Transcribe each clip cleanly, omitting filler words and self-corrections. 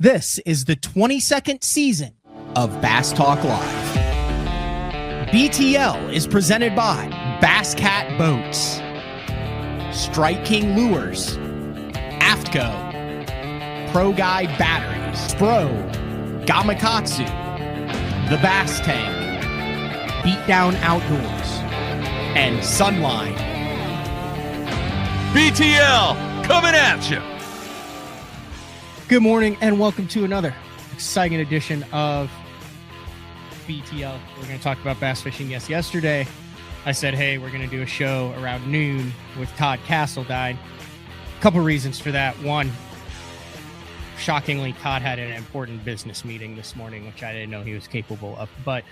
This is the 22nd season of Bass Talk Live. BTL is presented by Bass Cat Boats, Strike King Lures, AFTCO, Pro Guide Batteries, Spro, Gamakatsu, The Bass Tank, Beatdown Outdoors, and Sunline. BTL coming at you. Good morning and welcome to another exciting edition of BTL. We're going to talk about bass fishing. Yes, yesterday I said, hey, we're going to do a show around noon with Todd Castledine. A couple reasons for that. One, shockingly, Todd had an important business meeting this morning, which I didn't know he was capable of. But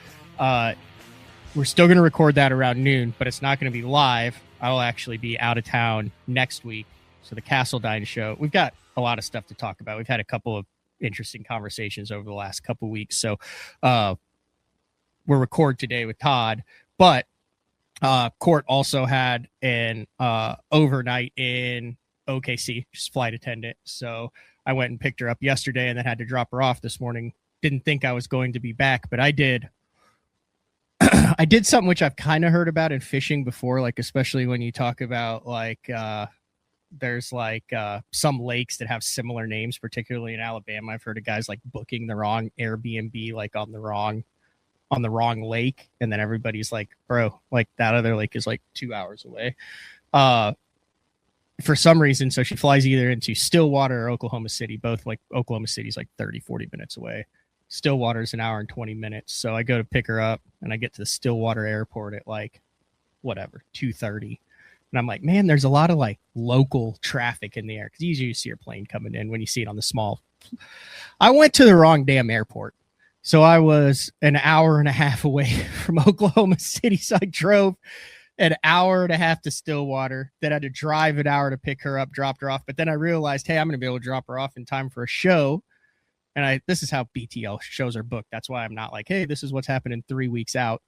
we're still going to record that around noon, but it's not going to be live. I'll actually be out of town next week. So the Castledine show, we've got a lot of stuff to talk about. We've had a couple of interesting conversations over the last couple of weeks. So we'll record today with Todd, but Court also had an overnight in OKC, just flight attendant. So I went and picked her up yesterday and then had to drop her off this morning. Didn't think I was going to be back, but I did. I did something which I've kind of heard about in fishing before, like especially when you talk about like there's like some lakes that have similar names, particularly in Alabama. I've heard of guys like booking the wrong Airbnb, like on the wrong lake. And then everybody's like, bro, like that other lake is like 2 hours away. For some reason. So she flies either into Stillwater or Oklahoma City, both like Oklahoma City's like 30-40 minutes away. Stillwater's an hour and 20 minutes. So I go to pick her up and I get to the Stillwater airport at like whatever, 2:30. And I'm like, man, there's a lot of like local traffic in the air. Cause usually you see your plane coming in when you see it on the small. I went to the wrong damn airport. So I was an hour and a half away from Oklahoma City. So I drove an hour and a half to Stillwater. Then I had to drive an hour to pick her up, dropped her off. But then I realized, hey, I'm going to be able to drop her off in time for a show. And this is how BTL shows are booked. That's why I'm not like, hey, this is what's happening 3 weeks out,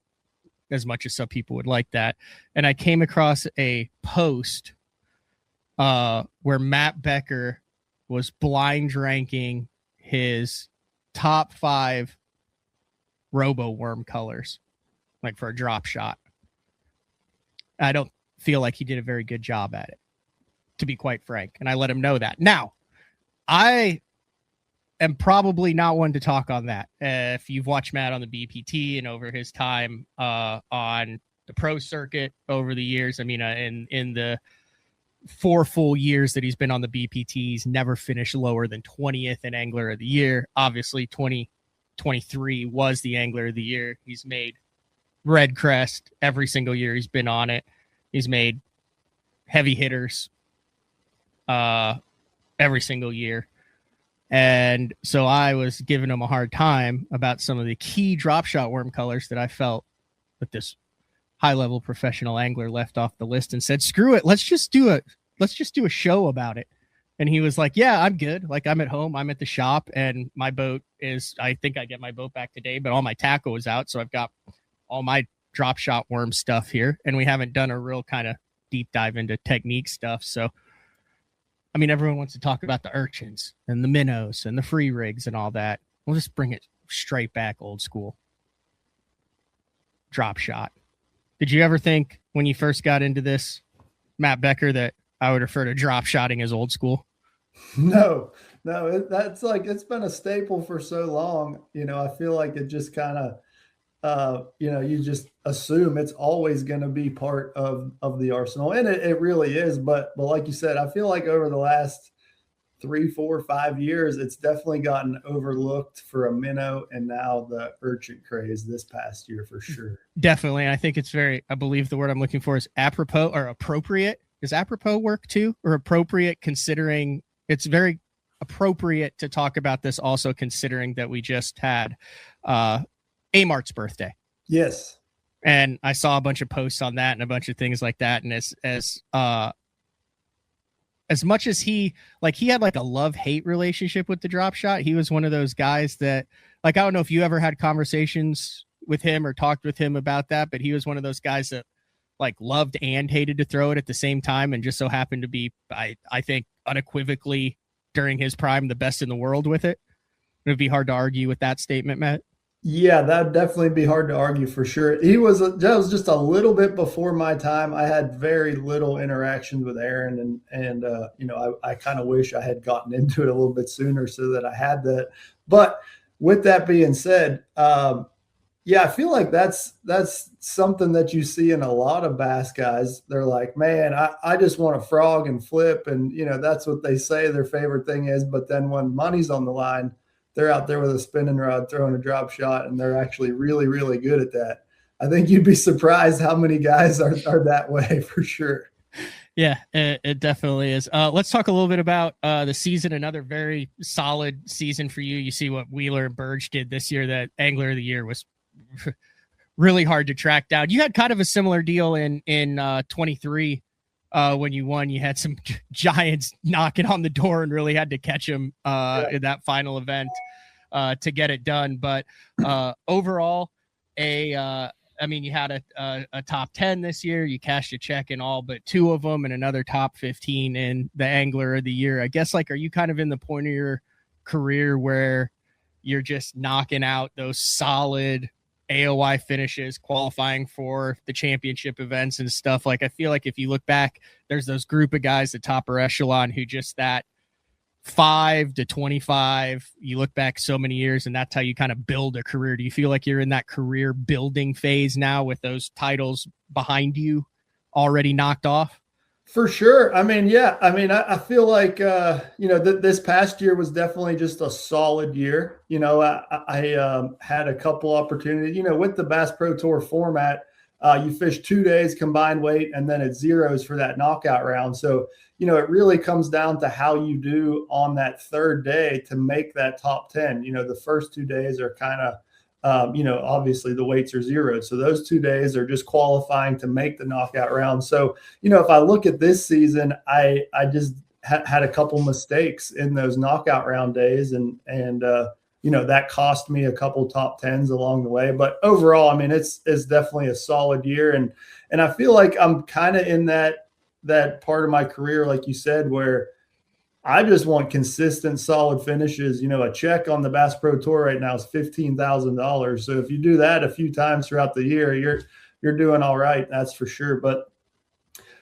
as much as some people would like that. And I came across a post where Matt Becker was blind ranking his top 5 robo worm colors, like for a drop shot. I don't feel like he did a very good job at it, to be quite frank. And I let him know that. Now, I am probably not one to talk on that. If you've watched Matt on the BPT and over his time on the pro circuit over the years, I mean, in the 4 full years that he's been on the BPT, he's never finished lower than 20th in Angler of the Year. Obviously, 2023 was the Angler of the Year. He's made Red Crest every single year he's been on it. He's made heavy hitters every single year. And so I was giving him a hard time about some of the key drop shot worm colors that I felt that this high-level professional angler left off the list, and said, screw it. Let's just do a show about it. And he was like, yeah, I'm good. Like, I'm at home. I'm at the shop, and my boat is, I think I get my boat back today, but all my tackle is out. So I've got all my drop shot worm stuff here, and we haven't done a real kind of deep dive into technique stuff. So I mean, everyone wants to talk about the urchins and the minnows and the free rigs and all that. We'll just bring it straight back old school. Drop shot. Did you ever think when you first got into this, Matt Becker, that I would refer to drop shotting as old school? No, that's like, it's been a staple for so long. You know, I feel like it just kind of, you just assume it's always going to be part of the arsenal. And it really is. But like you said, I feel like over the last 3, 4, 5 years, it's definitely gotten overlooked for a minnow, and now the urchin craze this past year for sure. Definitely. I think it's very, I believe the word I'm looking for is apropos or appropriate. Does apropos work too? Or appropriate, considering it's very appropriate to talk about this also, considering that we just had Amart's birthday. Yes. And I saw a bunch of posts on that and a bunch of things like that. And as much as he had like a love-hate relationship with the drop shot, he was one of those guys that, like, I don't know if you ever had conversations with him or talked with him about that, but he was one of those guys that like loved and hated to throw it at the same time, and just so happened to be, I think, unequivocally during his prime, the best in the world with it. It'd be hard to argue with that statement, Matt. Yeah, that'd definitely be hard to argue for sure. That was just a little bit before my time. I had very little interactions with Aaron, and I kind of wish I had gotten into it a little bit sooner so that I had that. But with that being said, yeah, I feel like that's something that you see in a lot of bass guys. They're like, man, I just want to frog and flip, and that's what they say their favorite thing is. But then when money's on the line, they're out there with a spinning rod throwing a drop shot, and they're actually really, really good at that. I think you'd be surprised how many guys are that way for sure. Yeah, it definitely is. Let's talk a little bit about the season. Another very solid season for you. You see what Wheeler and Burge did this year. That Angler of the Year was really hard to track down. You had kind of a similar deal in 23 when you won. You had some giants knocking on the door and really had to catch them in that final event to get it done. But overall, you had a top 10 this year. You cashed a check in all but 2 of them and another top 15 in the Angler of the Year. I guess, are you kind of in the point of your career where you're just knocking out those solid AOY finishes, qualifying for the championship events and stuff? I feel like if you look back, there's those group of guys at top or echelon who just that 5 to 25, you look back so many years and that's how you kind of build a career. Do you feel like you're in that career building phase now with those titles behind you already knocked off? For sure. I feel like, this past year was definitely just a solid year. I had a couple opportunities, with the Bass Pro Tour format, you fish 2 days combined weight and then it zeros for that knockout round. So, it really comes down to how you do on that third day to make that top 10. The first 2 days are kind of, obviously the weights are zeroed. So those 2 days are just qualifying to make the knockout round. So, if I look at this season, I just had a couple mistakes in those knockout round days. And that cost me a couple top 10s along the way. But overall, it's definitely a solid year. And I feel like I'm kind of in that part of my career, like you said, where I just want consistent, solid finishes. A check on the Bass Pro Tour right now is $15,000. So if you do that a few times throughout the year, you're doing all right. That's for sure. But,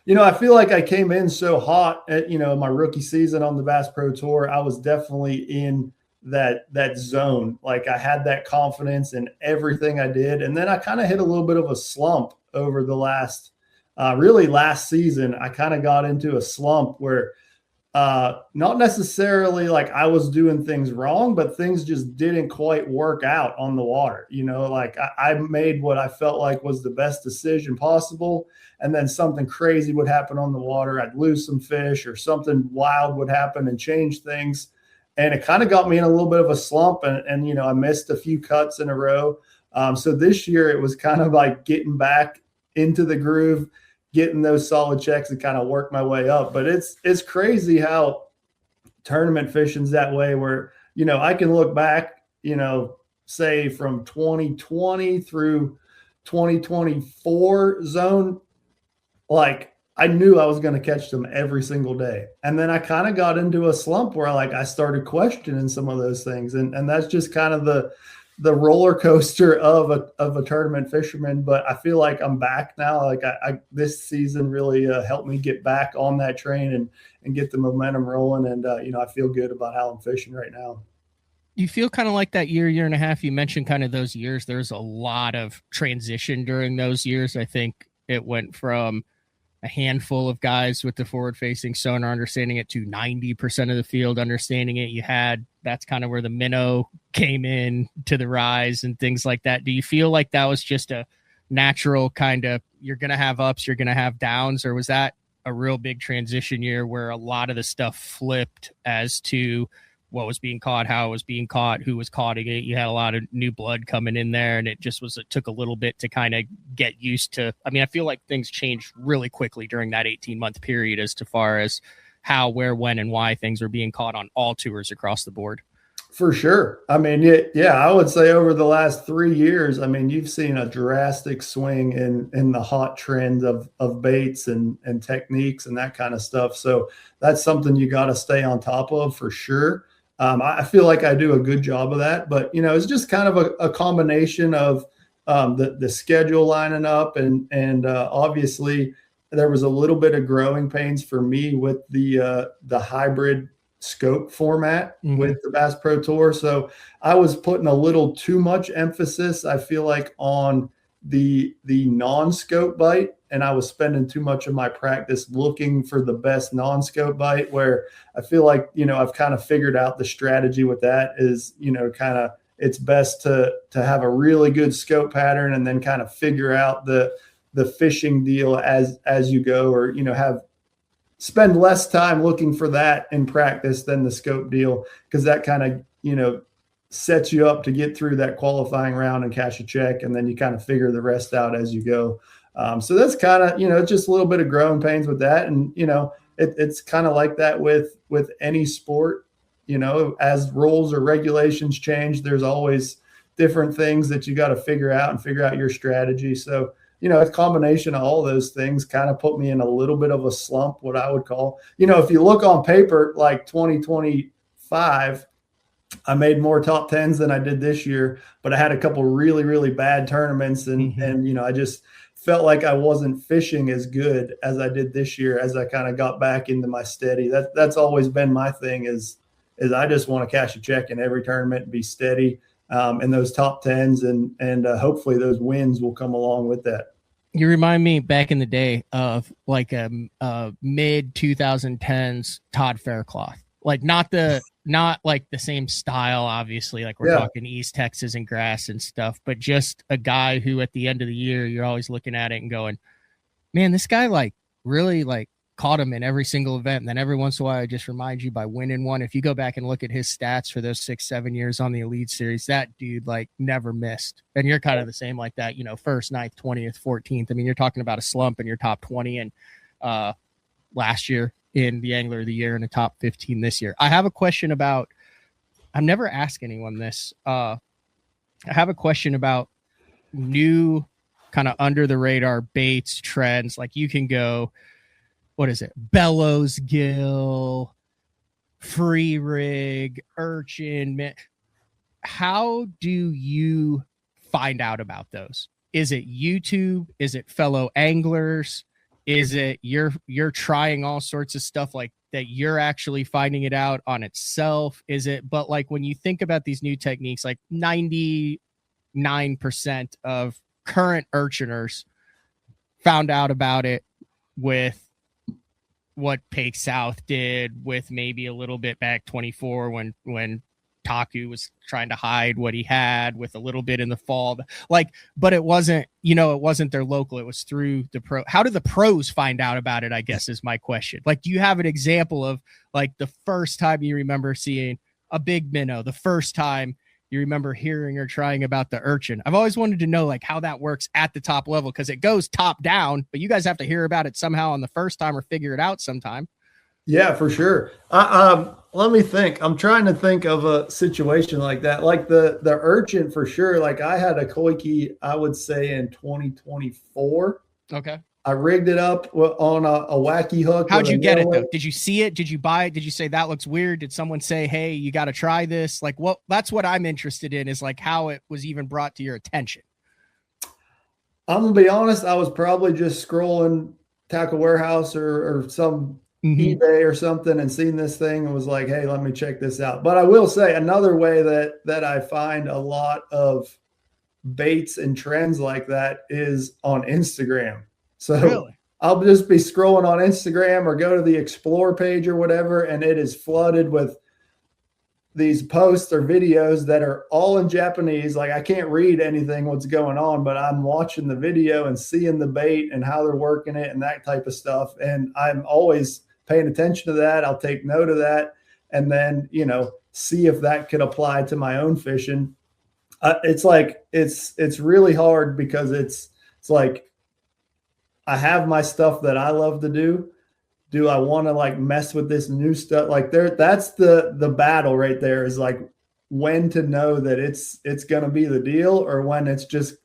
I feel like I came in so hot at, my rookie season on the Bass Pro Tour. I was definitely in that zone. I had that confidence in everything I did. And then I kind of hit a little bit of a slump over the last season. I kind of got into a slump where, not necessarily I was doing things wrong, but things just didn't quite work out on the water. I made what I felt like was the best decision possible. And then something crazy would happen on the water. I'd lose some fish or something wild would happen and change things. And it kind of got me in a little bit of a slump and I missed a few cuts in a row. So this year it was kind of like getting back into the groove, getting those solid checks and kind of work my way up. But it's crazy how tournament fishing's that way where, I can look back, say from 2020 through 2024 zone, I knew I was going to catch them every single day. And then I kind of got into a slump where I started questioning some of those things. And that's just kind of the roller coaster of a tournament fisherman. But I feel like I'm back now. This season really helped me get back on that train and get the momentum rolling. And, I feel good about how I'm fishing right now. You feel kind of like that year and a half, you mentioned kind of those years. There's a lot of transition during those years. I think it went from a handful of guys with the forward-facing sonar understanding it to 90% of the field understanding it. That's kind of where the minnow came in to the rise and things like that. Do you feel like that was just a natural kind of, you're going to have ups, you're going to have downs, or was that a real big transition year where a lot of the stuff flipped as to what was being caught, how it was being caught, who was caught it? You had a lot of new blood coming in there, and it took a little bit to kind of get used to. I feel like things changed really quickly during that 18-month period as far as how, where, when, and why things were being caught on all tours across the board. For sure. I would say over the last 3 years, you've seen a drastic swing in the hot trend of baits and techniques and that kind of stuff. So that's something you got to stay on top of for sure. I feel like I do a good job of that, but it's just kind of a combination of the schedule lining up, and obviously there was a little bit of growing pains for me with the hybrid scope format with the Bass Pro Tour. So I was putting a little too much emphasis, I feel like, on the non-scope bite, and I was spending too much of my practice looking for the best non-scope bite, where I feel like, I've kind of figured out the strategy with that is, kind of it's best to have a really good scope pattern and then kind of figure out the fishing deal as you go, or, spend less time looking for that in practice than the scope deal, because that kind of, sets you up to get through that qualifying round and cash a check, and then you kind of figure the rest out as you go. So that's kind of, it's just a little bit of growing pains with that. And, it's kind of like that with any sport, as rules or regulations change, there's always different things that you got to figure out and figure out your strategy. So, a combination of all those things kind of put me in a little bit of a slump, what I would call, if you look on paper, like 2025, I made more top tens than I did this year, but I had a couple really, really bad tournaments, and I just felt like I wasn't fishing as good as I did this year as I kind of got back into my steady. That's always been my thing is I just want to cash a check in every tournament and be steady in those top tens, and hopefully those wins will come along with that. You remind me back in the day of like a mid 2010s Todd Faircloth, like not like the same style, obviously, like we're talking East Texas and grass and stuff, but just a guy who at the end of the year, you're always looking at it and going, man, this guy like really like caught him in every single event. And then every once in a while, I just remind you by winning one. If you go back and look at his stats for those 6-7 years on the Elite Series, that dude like never missed. And you're kind of the same like that, first, 9th, 20th, 14th. I mean, you're talking about a slump in your top 20 and last year in the Angler of the Year and the top 15 this year. I have a question about, I've never asked anyone this. I have a question about new kind of under the radar baits trends. Like you can go, what is it? Bellows gill, free rig, urchin. How do you find out about those? Is it YouTube? Is it fellow anglers? Is it you're trying all sorts of stuff like that? You're actually finding it out on itself? Is it, but like when you think about these new techniques, like 99% of current urchiners found out about it with what Pake South did, with maybe a little bit back 24 when Taku was trying to hide what he had, with a little bit in the fall, like, but it wasn't, it wasn't their local, it was through the pro. How do the pros find out about it, I guess is my question. Like, do you have an example of like the first time you remember seeing a big minnow, the first time you remember hearing or trying about the urchin? I've always wanted to know like how that works at the top level, because it goes top down, but you guys have to hear about it somehow on the first time or figure it out sometime. Yeah, for sure. Let me think. I'm trying to think of a situation like that. Like the urchin for sure. Like I had a koiki, I would say in 2024. Okay. I rigged it up on a wacky hook. How'd you get it though? Did you see it? Did you buy it? Did you say that looks weird? Did someone say, hey, you got to try this? Like that's what I'm interested in, is like how it was even brought to your attention. I'm gonna be honest. I was probably just scrolling Tackle Warehouse or some eBay or something and seen this thing and was like, hey, let me check this out. But I will say another way that I find a lot of baits and trends like that is on Instagram. So really? I'll just be scrolling on Instagram or go to the Explore page or whatever, and it is flooded with these posts or videos that are all in Japanese. Like I can't read anything what's going on, but I'm watching the video and seeing the bait and how they're working it and that type of stuff. And I'm always paying attention to that. I'll take note of that and then, see if that could apply to my own fishing. It's like, it's really hard because it's like, I have my stuff that I love to do. Do I want to like mess with this new stuff? Like that's the battle right there, is like when to know that it's going to be the deal, or when it's just,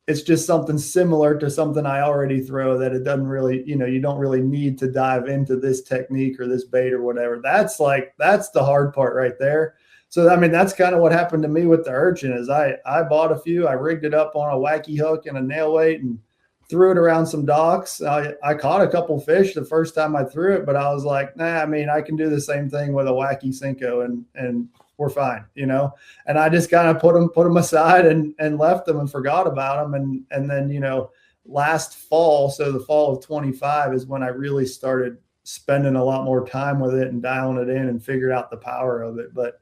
it's just something similar to something I already throw, that it doesn't really, you don't really need to dive into this technique or this bait or whatever. That's the hard part right there. So, I mean, that's kind of what happened to me with the urchin. Is I bought a few, I rigged it up on a wacky hook and a nail weight and threw it around some docks. I caught a couple fish the first time I threw it, but I was like, nah, I mean, I can do the same thing with a wacky Cinco and we're fine, and I just kind of put them aside and left them and forgot about them. And then, last fall, so the fall of 25 is when I really started spending a lot more time with it and dialing it in and figured out the power of it. But,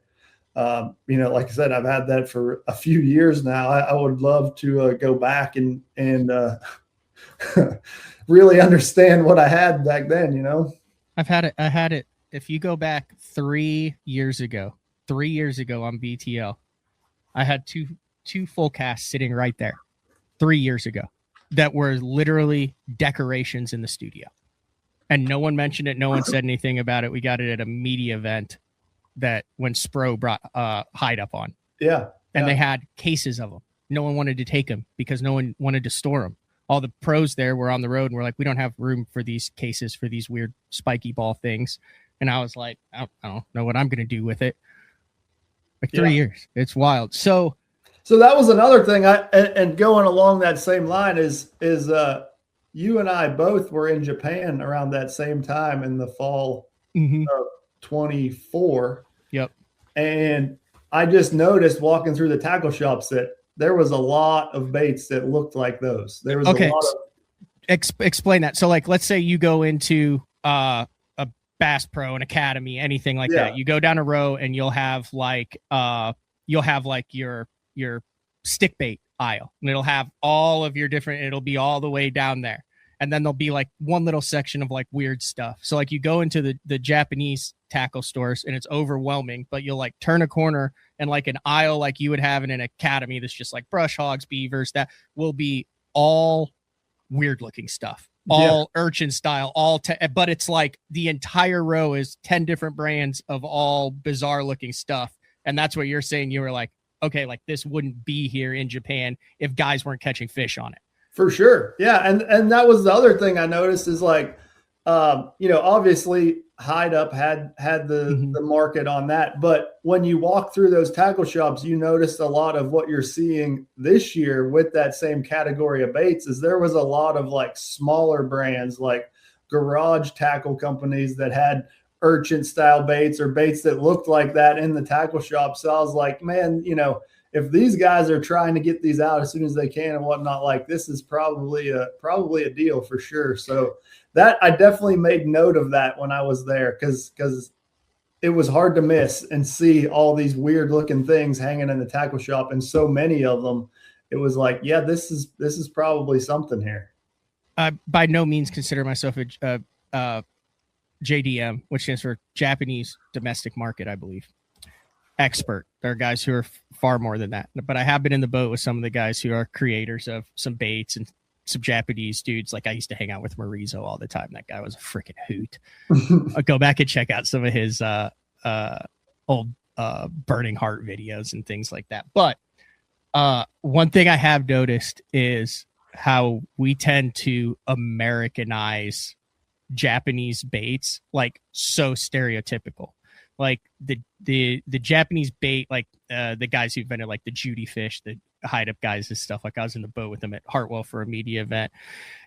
like I said, I've had that for a few years now. I would love to go back and really understand what I had back then, I had it. If you go back 3 years ago on BTL, I had two full casts sitting right there 3 years ago that were literally decorations in the studio, and no one mentioned it. No one said anything about it. We got it at a media event that when Spro brought Hide Up on. Yeah. And they had cases of them. No one wanted to take them because no one wanted to store them. All the pros there were on the road and we're like, we don't have room for these cases for these weird spiky ball things. And I was like, I don't know what I'm going to do with it. Like 3 years. It's wild. So that was another thing. And going along that same line is you and I both were in Japan around that same time in the fall of 24. Yep. And I just noticed walking through the tackle shops that there was a lot of baits that looked like those. There was a lot of explain that. So like, let's say you go into a Bass Pro, an Academy, anything like that. You go down a row and you'll have like your stick bait aisle, and it'll have all of your different, it'll be all the way down there. And then there'll be like one little section of like weird stuff. So like you go into the Japanese tackle stores and it's overwhelming, but you'll like turn a corner and like an aisle like you would have in an Academy that's just like brush hogs, beavers, that will be all weird looking stuff, all urchin style, but it's like the entire row is 10 different brands of all bizarre looking stuff. And that's what you're saying. You were like, okay, like this wouldn't be here in Japan if guys weren't catching fish on it. For sure. Yeah. And that was the other thing I noticed is like, obviously Hide Up had the market on that. But when you walk through those tackle shops, you notice a lot of what you're seeing this year with that same category of baits is there was a lot of like smaller brands, like garage tackle companies that had urchin style baits or baits that looked like that in the tackle shop. So I was like, man, if these guys are trying to get these out as soon as they can and whatnot, like this is probably a deal for sure. So that I definitely made note of that when I was there because it was hard to miss and see all these weird looking things hanging in the tackle shop and so many of them. It was like, yeah, this is probably something here. I by no means consider myself a JDM, which stands for Japanese Domestic Market, I believe. Expert. There are guys who are far more than that, but I have been in the boat with some of the guys who are creators of some baits and some Japanese dudes. Like I used to hang out with Marizo all the time. That guy was a freaking hoot. I'll go back and check out some of his old Burning Heart videos and things like that. But one thing I have noticed is how we tend to Americanize Japanese baits, like so stereotypical. Like the Japanese bait, like the guys who invented like the Judy fish, the Hide Up guys and stuff. Like I was in the boat with them at Hartwell for a media event.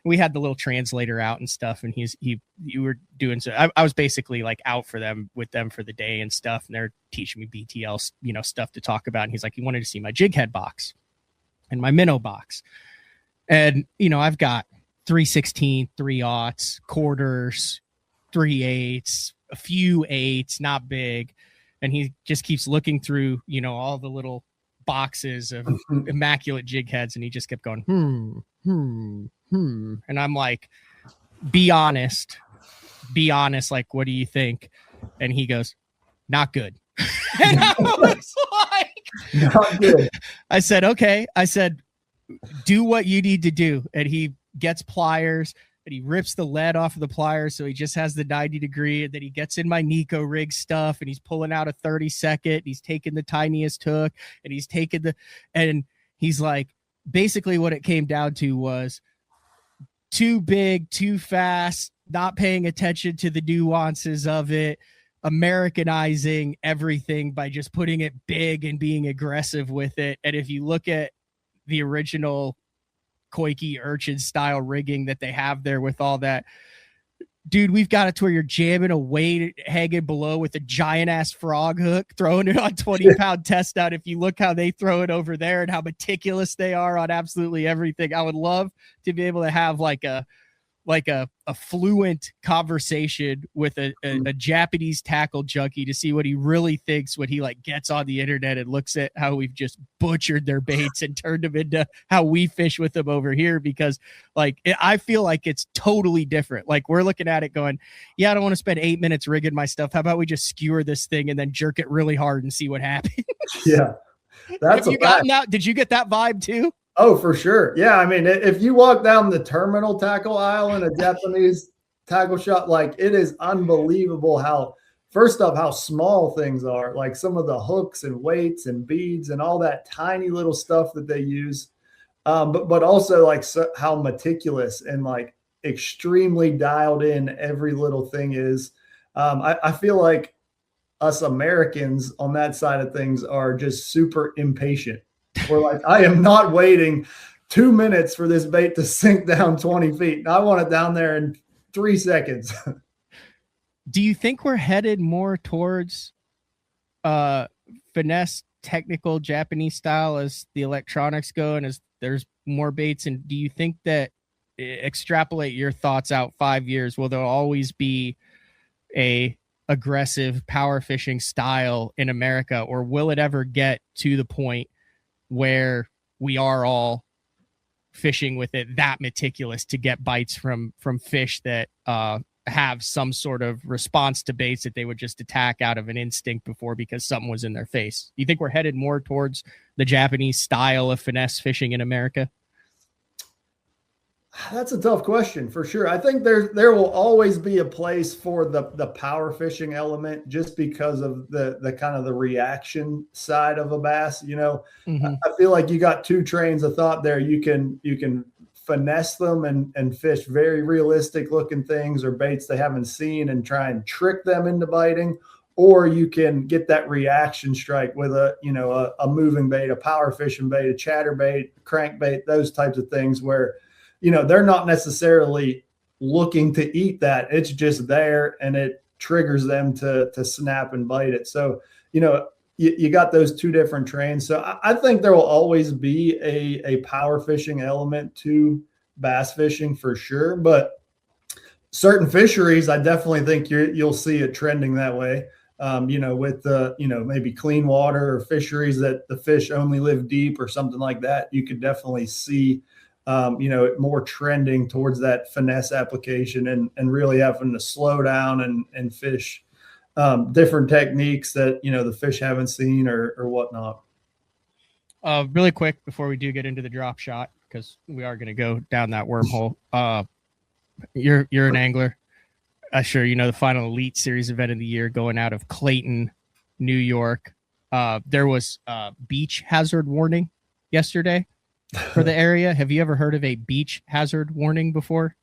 We had the little translator out and stuff, and you were doing so. I was basically like out with them for the day and stuff, and they're teaching me BTL, stuff to talk about. And he's like, he wanted to see my jig head box and my minnow box, and I've got 3/16, 3/0, quarters, 3/8, a few 8s, not big. And he just keeps looking through, all the little boxes of immaculate jig heads. And he just kept going, And I'm like, be honest. Like, what do you think? And he goes, not good. And I was like, not good. I said, okay. I said, do what you need to do. And he gets pliers and he rips the lead off of the pliers. So he just has the 90 degree, and then he gets in my Nico rig stuff and he's pulling out a 32nd. He's taking the tiniest hook and he's taking and he's like, basically what it came down to was too big, too fast, not paying attention to the nuances of it, Americanizing everything by just putting it big and being aggressive with it. And if you look at the original Koike urchin style rigging that they have there with all that, dude, we've got it to where you're jamming a weight hanging below with a giant ass frog hook, throwing it on 20-pound test out. If you look how they throw it over there and how meticulous they are on absolutely everything, I would love to be able to have like a fluent conversation with a Japanese tackle junkie to see what he really thinks when he like gets on the internet and looks at how we've just butchered their baits and turned them into how we fish with them over here. Because I feel like it's totally different. Like we're looking at it going, yeah, I don't want to spend 8 minutes rigging my stuff. How about we just skewer this thing and then jerk it really hard and see what happens? Yeah. That's Have you gotten that? Did you get that vibe too? Oh, for sure. Yeah. I mean, if you walk down the terminal tackle aisle in a Japanese tackle shop, like it is unbelievable how, first off, how small things are, like some of the hooks and weights and beads and all that tiny little stuff that they use. But also like how meticulous and like extremely dialed in every little thing is. I feel like us Americans on that side of things are just super impatient. We're like, I am not waiting 2 minutes for this bait to sink down 20 feet. I want it down there in 3 seconds. Do you think we're headed more towards finesse, technical Japanese style as the electronics go and as there's more baits? And do you think that, extrapolate your thoughts out 5 years, will there always be a aggressive power fishing style in America, or will it ever get to the point where we are all fishing with it that meticulous to get bites from fish that have some sort of response to baits that they would just attack out of an instinct before because something was in their face? Do you think we're headed more towards the Japanese style of finesse fishing in America? That's a tough question for sure. I think there will always be a place for the power fishing element just because of the kind of the reaction side of a bass. You know, I feel like you got two trains of thought there. You can finesse them and fish very realistic looking things or baits they haven't seen and try and trick them into biting, or you can get that reaction strike with a moving bait, a power fishing bait, a chatter bait, crankbait, those types of things where they're not necessarily looking to eat that. It's just there and it triggers them to snap and bite it. So, you got those two different trains. So I think there will always be a power fishing element to bass fishing for sure. But certain fisheries, I definitely think you'll see it trending that way. With the, maybe clean water or fisheries that the fish only live deep or something like that, you could definitely see more trending towards that finesse application and really having to slow down and fish different techniques that, the fish haven't seen or whatnot. Really quick before we do get into the drop shot, because we are going to go down that wormhole. You're an angler. Sure. The final Elite Series event of the year going out of Clayton, New York. There was a beach hazard warning yesterday for the area. Have you ever heard of a beach hazard warning before?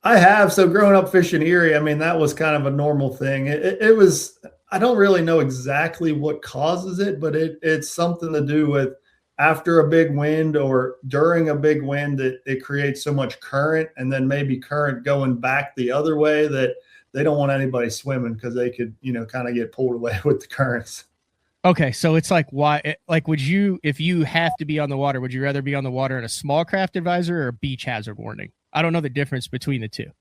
I have. So growing up fishing Erie, I mean, that was kind of a normal thing. It was, I don't really know exactly what causes it, but it's something to do with after a big wind or during a big wind, it creates so much current, and then maybe current going back the other way that they don't want anybody swimming because they could, kind of get pulled away with the currents. Okay, so it's like, why? Like, would you, if you have to be on the water, would you rather be on the water in a small craft advisor or a beach hazard warning? I don't know the difference between the two.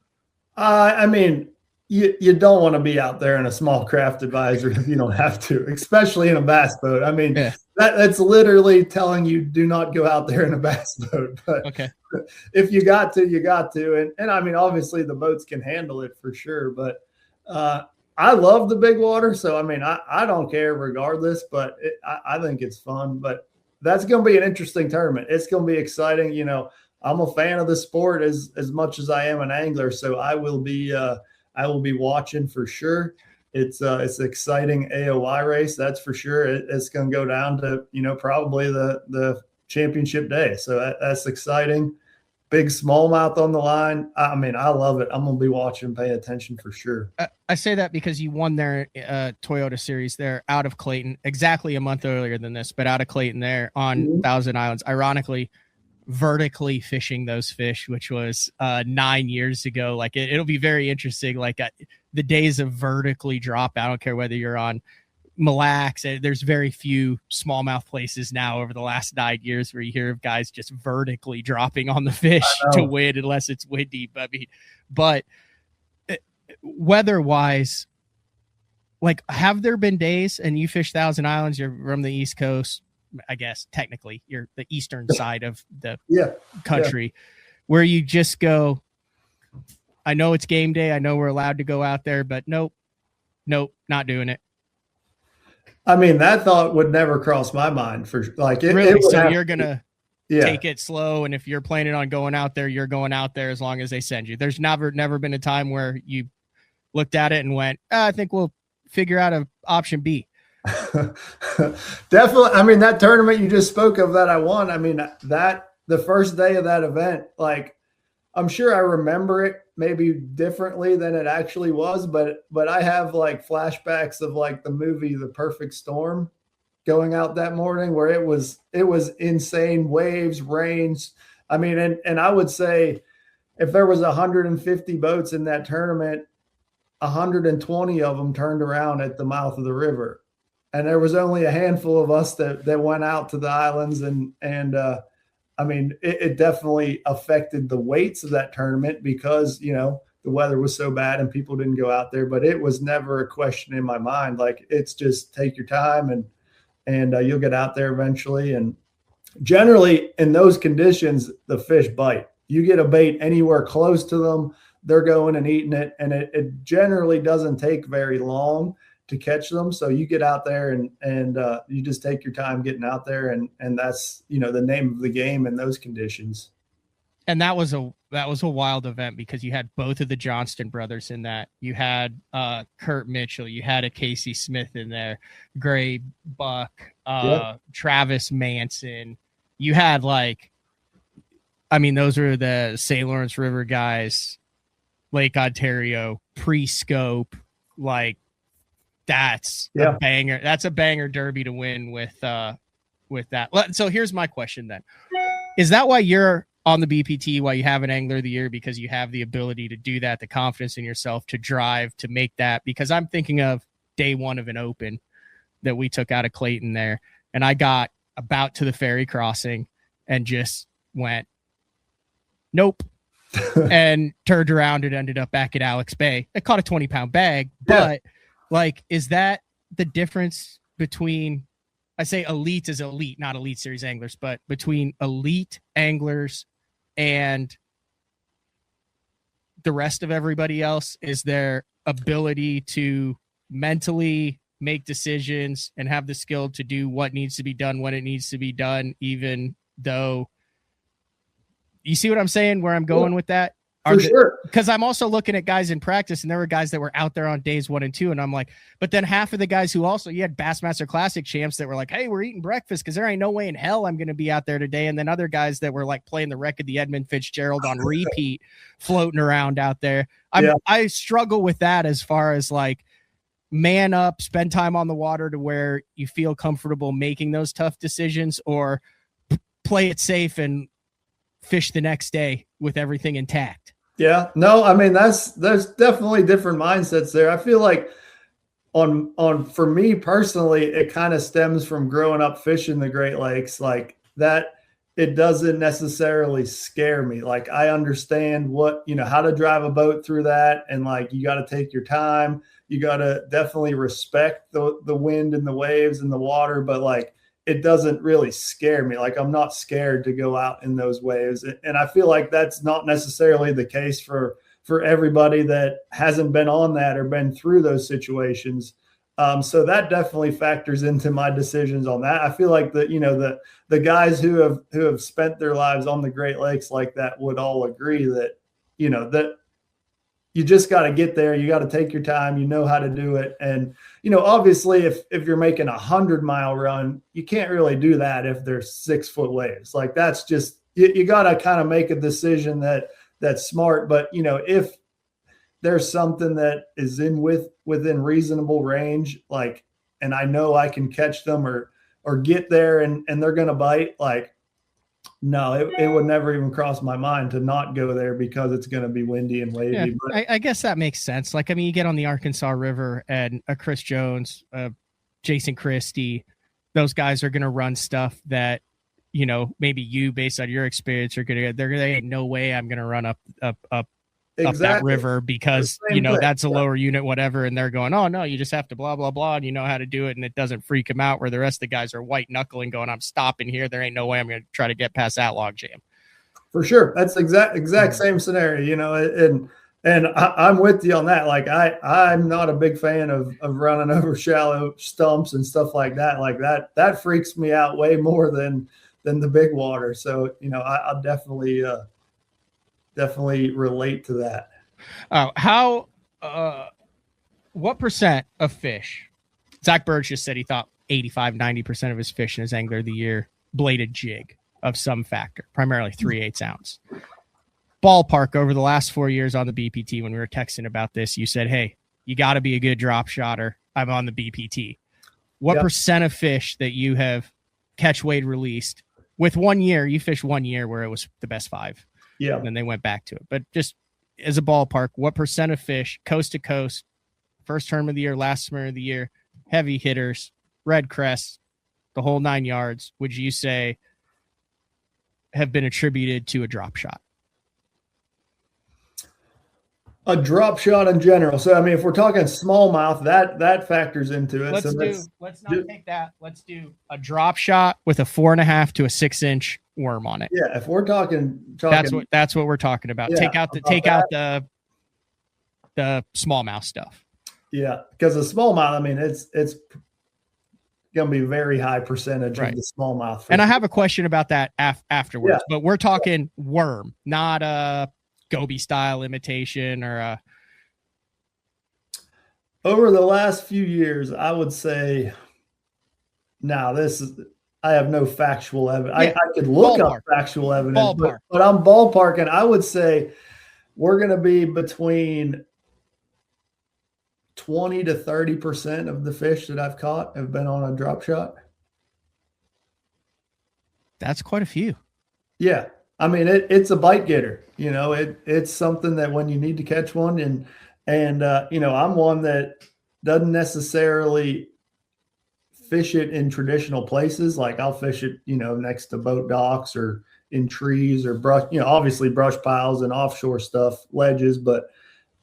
I mean, you don't want to be out there in a small craft advisor if you don't have to, especially in a bass boat. I mean, yeah. That's literally telling you do not go out there in a bass boat. But okay, if you got to, you got to. And I mean, obviously the boats can handle it for sure, but I love the big water. So, I mean, I don't care regardless, but I think it's fun. But that's going to be an interesting tournament. It's going to be exciting. I'm a fan of the sport as much as I am an angler. So I will be watching for sure. It's an exciting AOY race. That's for sure. It's going to go down to, probably the championship day. So that's exciting. Big smallmouth on the line. I mean, I love it. I'm going to be watching, pay attention for sure. I say that because you won their Toyota series there out of Clayton, exactly a month earlier than this, but out of Clayton there on Thousand Islands. Ironically, vertically fishing those fish, which was 9 years ago. Like it'll be very interesting. Like the days of vertically drop. I don't care whether you're on Mille Lacs. There's very few smallmouth places now over the last 9 years where you hear of guys just vertically dropping on the fish to win, unless it's windy. I mean, but weather-wise, like, have there been days, and you fish Thousand Islands, you're from the East Coast, I guess technically you're the eastern side of the country, where you just go, I know it's game day, I know we're allowed to go out there, but nope, not doing it? I mean, that thought would never cross my mind for like it. Really? So you're gonna take it slow, and if you're planning on going out there, you're going out there as long as they send you. There's never been a time where you looked at it and went, I think we'll figure out an option B. Definitely. I mean, that tournament you just spoke of that I won. I mean, that the first day of that event, like, I'm sure I remember it maybe differently than it actually was, but I have like flashbacks of like the movie The Perfect Storm, going out that morning, where it was insane waves, rains. I mean, and I would say if there was 150 boats in that tournament, 120 of them turned around at the mouth of the river. And there was only a handful of us that went out to the islands. And I mean, it definitely affected the weights of that tournament because, you know, the weather was so bad and people didn't go out there, but it was never a question in my mind. Like, it's just take your time and you'll get out there eventually. And generally in those conditions, the fish bite. You get a bait anywhere close to them, they're going and eating it. And it generally doesn't take very long to catch them. So you get out there and you just take your time getting out there. And that's, you know, the name of the game in those conditions. And that was a wild event because you had both of the Johnston brothers in that. You had Kurt Mitchell, you had a Casey Smith in there, Gray Buck, Travis Manson. You had like, I mean, those are the St. Lawrence River guys, Lake Ontario, pre-scope. Like, that's a banger. That's a banger derby to win with that. So here's my question then. Is that why you're on the BPT, why you have an Angler of the Year? Because you have the ability to do that, the confidence in yourself to drive, to make that? Because I'm thinking of day one of an open that we took out of Clayton there. And I got about to the ferry crossing and just went, nope. And turned around and ended up back at Alex Bay. I caught a 20-pound bag, but like, is that the difference between, I say elite is elite, not elite series anglers, but between elite anglers and the rest of everybody else? Is their ability to mentally make decisions and have the skill to do what needs to be done when it needs to be done, even though, you see what I'm saying, where I'm going with that? Sure. Because I'm also looking at guys in practice, and there were guys that were out there on days 1 and 2, and I'm like, but then half of the guys who also, you had Bassmaster Classic champs that were like, hey, we're eating breakfast because there ain't no way in hell I'm going to be out there today. And then other guys that were like playing the wreck of the Edmund Fitzgerald on repeat, floating around out there. I struggle with that as far as like, man up, spend time on the water to where you feel comfortable making those tough decisions, or play it safe and fish the next day with everything intact. Yeah, no, I mean, there's definitely different mindsets there. I feel like for me personally, it kind of stems from growing up fishing the Great Lakes, like that. It doesn't necessarily scare me. Like, I understand what, you know, how to drive a boat through that. And like, you got to take your time. You got to definitely respect the wind and the waves and the water, but like, it doesn't really scare me. Like, I'm not scared to go out in those waves. And I feel like that's not necessarily the case for everybody that hasn't been on that or been through those situations. So that definitely factors into my decisions on that. I feel like the guys who have spent their lives on the Great Lakes like that would all agree that, you know, that you just got to get there. You got to take your time. You know how to do it. And, obviously if you're making 100-mile run, you can't really do that if there's 6-foot waves. Like that's just, you got to kind of make a decision that's smart. But, if there's something that is within reasonable range, like, and I know I can catch them or get there and they're going to bite, like, no, it would never even cross my mind to not go there because it's going to be windy and wavy. Yeah, but I guess that makes sense. Like, I mean, you get on the Arkansas River and a Chris Jones, Jason Christie, those guys are going to run stuff that, maybe you, based on your experience, are going to, there ain't no way I'm going to run up that river because, that's a lower unit, whatever. And they're going, oh no, you just have to blah, blah, blah. And you know how to do it. And it doesn't freak them out, where the rest of the guys are white knuckling going, I'm stopping here. There ain't no way I'm going to try to get past that log jam. For sure. That's exact same scenario, and I'm with you on that. Like I'm not a big fan of running over shallow stumps and stuff like that. Like that freaks me out way more than the big water. So, I'll definitely relate to that. What percent of fish? Zach Burge just said he thought 85-90% of his fish in his angler of the year bladed jig of some factor, primarily 3/8 ounce. Ballpark over the last 4 years on the BPT, when we were texting about this, you said, hey, you got to be a good drop shotter. I'm on the BPT. What percent of fish that you have catch, weight, released with 1 year, you fished 1 year where it was the best 5. Yeah. And then they went back to it. But just as a ballpark, what percent of fish, coast to coast, first term of the year, last term of the year, heavy hitters, red crests, the whole 9 yards, would you say have been attributed to a drop shot? A drop shot in general. So, I mean, if we're talking smallmouth, that factors into it. Let's not take that. Let's do a drop shot with a 4.5 to a 6-inch worm on it. Yeah. If we're talking, that's what we're talking about. Yeah, take out the smallmouth stuff. Yeah. Because the smallmouth, I mean, it's going to be a very high percentage of the smallmouth. And I have a question about that afterwards, but we're talking worm, not a Goby style imitation or over the last few years, I would say, I have no factual evidence. I could look up factual evidence, but I'm ballparking. I would say we're going to be between 20 to 30% of the fish that I've caught have been on a drop shot. That's quite a few. Yeah. I mean, it's a bite getter, it's something that when you need to catch one and I'm one that doesn't necessarily fish it in traditional places. Like I'll fish it, next to boat docks or in trees or brush, obviously brush piles and offshore stuff, ledges, but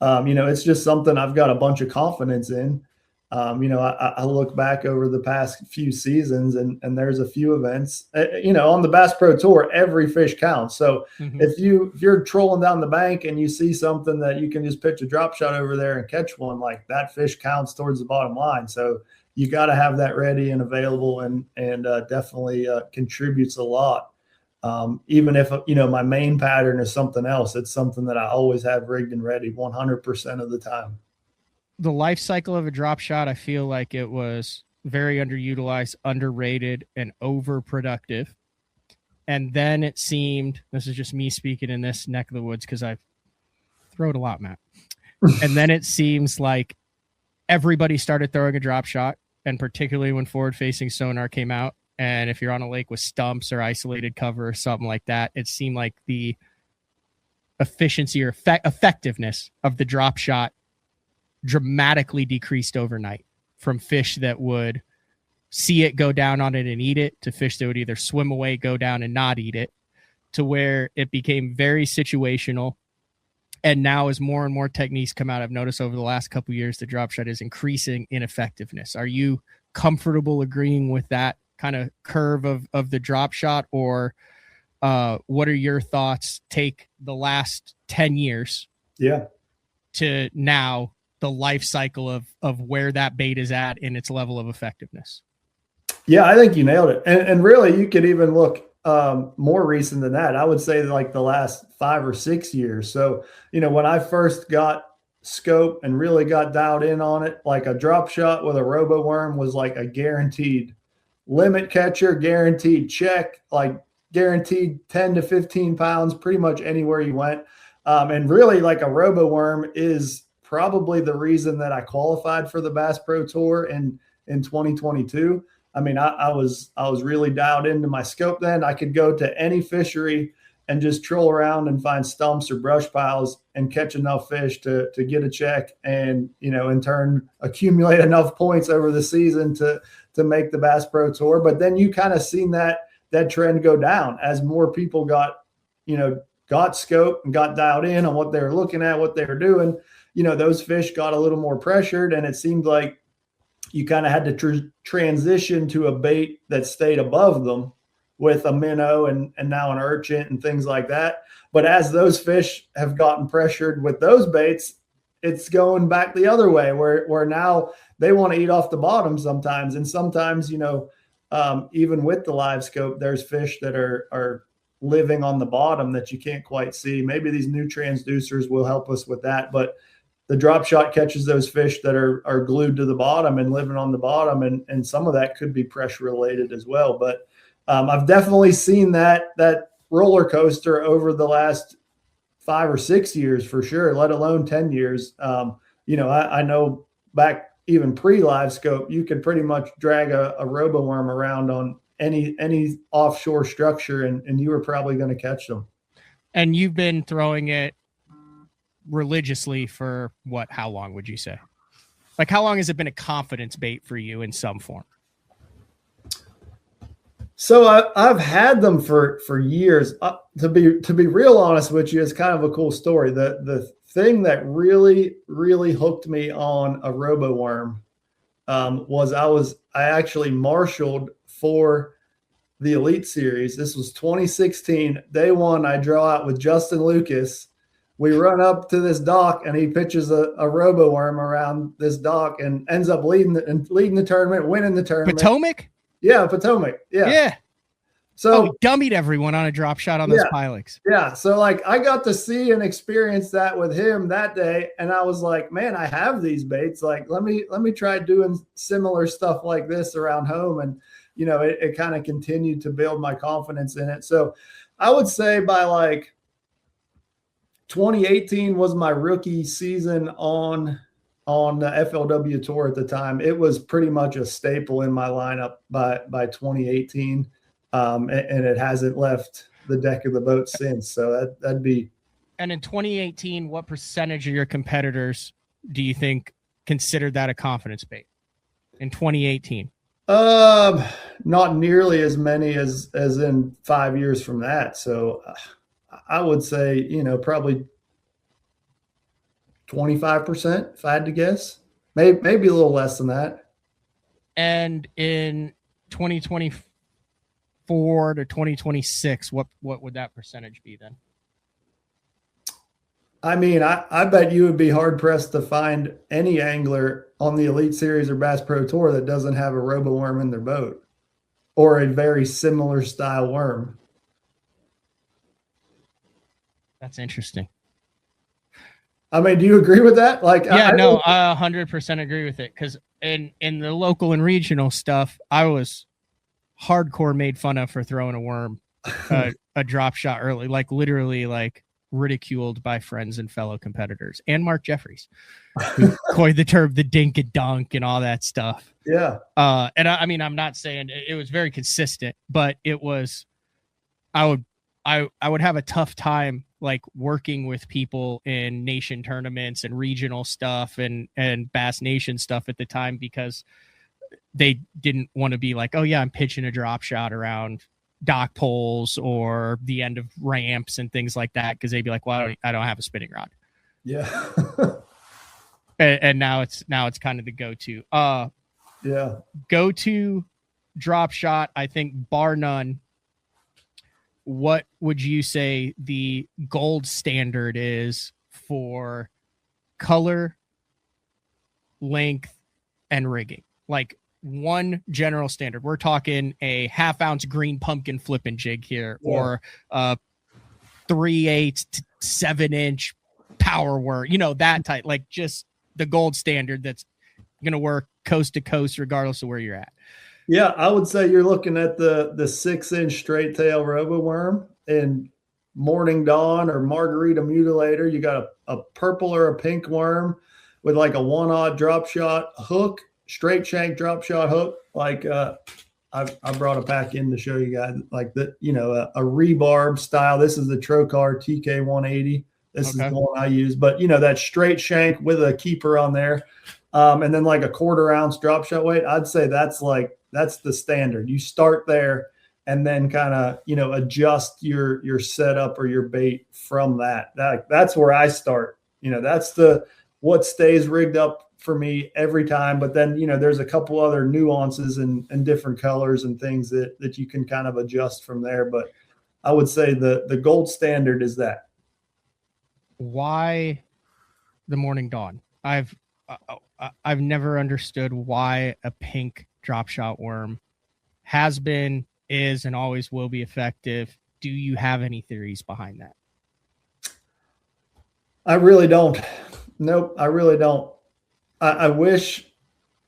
it's just something I've got a bunch of confidence in. I look back over the past few seasons and there's a few events, on the Bass Pro Tour, every fish counts. So if you're trolling down the bank and you see something that you can just pitch a drop shot over there and catch one, like that fish counts towards the bottom line. So you got to have that ready and available and definitely contributes a lot. Even if, my main pattern is something else, it's something that I always have rigged and ready 100% of the time. The life cycle of a drop shot, I feel like it was very underutilized, underrated, and overproductive. And then it seemed, this is just me speaking in this neck of the woods because I've thrown a lot, Matt. And then it seems like everybody started throwing a drop shot, and particularly when forward-facing sonar came out. And if you're on a lake with stumps or isolated cover or something like that, it seemed like the efficiency or effectiveness of the drop shot dramatically decreased overnight, from fish that would see it, go down on it and eat it, to fish that would either swim away, go down and not eat it, to where it became very situational. And now as more and more techniques come out, I've noticed over the last couple of years, the drop shot is increasing in effectiveness. Are you comfortable agreeing with that kind of curve of the drop shot, or what are your thoughts? Take the last 10 years to now, the life cycle of where that bait is at in its level of effectiveness. Yeah, I think you nailed it. And really you could even look more recent than that. I would say like the last 5 or 6 years. So, when I first got scope and really got dialed in on it, like a drop shot with a robo worm was like a guaranteed limit catcher, guaranteed check, like guaranteed 10 to 15 pounds pretty much anywhere you went. And really, like a robo worm is probably the reason that I qualified for the Bass Pro Tour in 2022. I mean, I was really dialed into my scope then. I could go to any fishery and just troll around and find stumps or brush piles and catch enough fish to get a check and, you know, in turn accumulate enough points over the season to make the Bass Pro Tour. But then you kind of seen that trend go down as more people got scope and got dialed in on what they were looking at, what they were doing. You know, those fish got a little more pressured, and it seemed like you kind of had to transition to a bait that stayed above them with a minnow and now an urchin and things like that. But as those fish have gotten pressured with those baits, it's going back the other way where now they want to eat off the bottom sometimes. And sometimes, you know, even with the live scope, there's fish that are living on the bottom that you can't quite see. Maybe these new transducers will help us with that, but the drop shot catches those fish that are glued to the bottom and living on the bottom. And some of that could be pressure related as well. But I've definitely seen that roller coaster over the last 5 or 6 years for sure, let alone 10 years. You know, I know back even pre-live scope, you could pretty much drag a robo worm around on any offshore structure and you were probably going to catch them. And you've been throwing it religiously for what? How long would you say? Like, how long has it been a confidence bait for you in some form? So I've had them for years. To be real honest with you, it's kind of a cool story. The thing that really hooked me on a robo worm was I actually marshaled for the Elite Series. This was 2016. Day one, I draw out with Justin Lucas. We run up to this dock, and he pitches a robo worm around this dock and ends up leading the tournament, winning the tournament. Potomac? Yeah, Potomac. Yeah. Yeah. So we dummied everyone on a drop shot on those pilex. Yeah. So like I got to see and experience that with him that day. And I was like, man, I have these baits. Like, let me try doing similar stuff like this around home. And, you know, it kind of continued to build my confidence in it. So I would say by like 2018 was my rookie season on the FLW tour at the time. It was pretty much a staple in my lineup by 2018. And it hasn't left the deck of the boat since. So that'd be. And in 2018, what percentage of your competitors do you think considered that a confidence bait in 2018? Not nearly as many as in 5 years from that. So I would say, you know, probably 25%, if I had to guess. Maybe a little less than that. And in 2024 to 2026, what would that percentage be then? I mean, I bet you would be hard pressed to find any angler on the Elite Series or Bass Pro Tour that doesn't have a robo worm in their boat or a very similar style worm. That's interesting. I mean, do you agree with that? Like, yeah, no, I 100% agree with it. Because in the local and regional stuff, I was hardcore made fun of for throwing a worm, a drop shot early, like literally like ridiculed by friends and fellow competitors, and Mark Jeffries, who coined the term the dink and dunk and all that stuff. Yeah. And I mean, I'm not saying it was very consistent, but it was, I would have a tough time like working with people in nation tournaments and regional stuff and Bass Nation stuff at the time, because they didn't want to be like, oh yeah, I'm pitching a drop shot around dock poles or the end of ramps and things like that. Cause they'd be like, well, I don't have a spinning rod. Yeah. and now it's kind of the go-to, go-to drop shot. I think bar none. What would you say the gold standard is for color, length, and rigging? Like one general standard. We're talking a 1/2 ounce green pumpkin flipping jig here, or 3/8 to 7 inch power worm, that type, like just the gold standard that's going to work coast to coast regardless of where you're at. Yeah, I would say you're looking at the 6-inch straight tail robo worm and Morning Dawn or Margarita Mutilator. You got a purple or a pink worm with like a 1/0 drop shot hook, straight shank drop shot hook. Like I brought a pack in to show you guys, like a rebarb style. This is the Trocar TK180. This is the one I use, but that straight shank with a keeper on there. And then like a 1/4 ounce drop shot weight. I'd say that's the standard. You start there and then kind of, adjust your setup or your bait from that. That's where I start. That's what stays rigged up for me every time. But then, there's a couple other nuances and different colors and things that you can kind of adjust from there. But I would say the gold standard is that. Why the Morning Dawn? I've never understood why a pink drop shot worm has been, is, and always will be effective. Do you have any theories behind that? I really don't. Nope, I really don't. I wish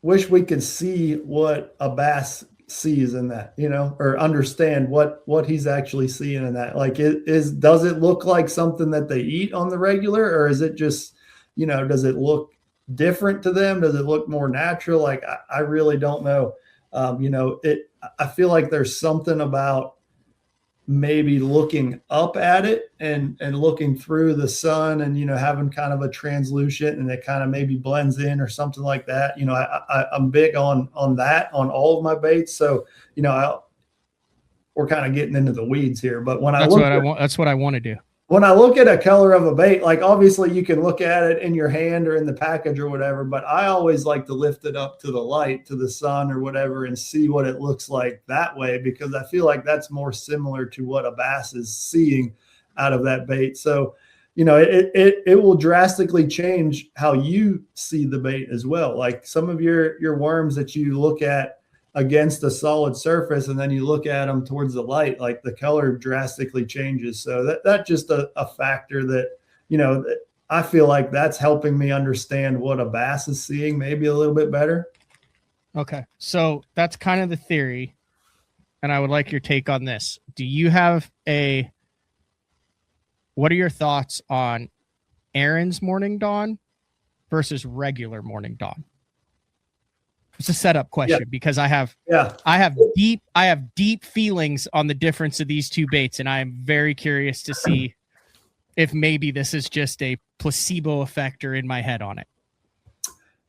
we could see what a bass sees in that, or understand what he's actually seeing in that. Like, does it look like something that they eat on the regular, or is it just, does it look different to them? Does it look more natural? Like, I really don't know. I feel like there's something about maybe looking up at it and looking through the sun and, having kind of a translucent and it kind of maybe blends in or something like that. I'm big on that on all of my baits. So, we're kind of getting into the weeds here, but that's what I want to do. When I look at a color of a bait, like obviously you can look at it in your hand or in the package or whatever, but I always like to lift it up to the light, to the sun or whatever, and see what it looks like that way, because I feel like that's more similar to what a bass is seeing out of that bait. So, it will drastically change how you see the bait as well. Like some of your worms that you look at against a solid surface and then you look at them towards the light, like the color drastically changes. So that's just a factor that, I feel like that's helping me understand what a bass is seeing maybe a little bit better. Okay. So that's kind of the theory. And I would like your take on this. Do you have what are your thoughts on Aaron's Morning Dawn versus regular Morning Dawn? It's a setup question because I have deep feelings on the difference of these two baits, and I am very curious to see if maybe this is just a placebo effector in my head on it.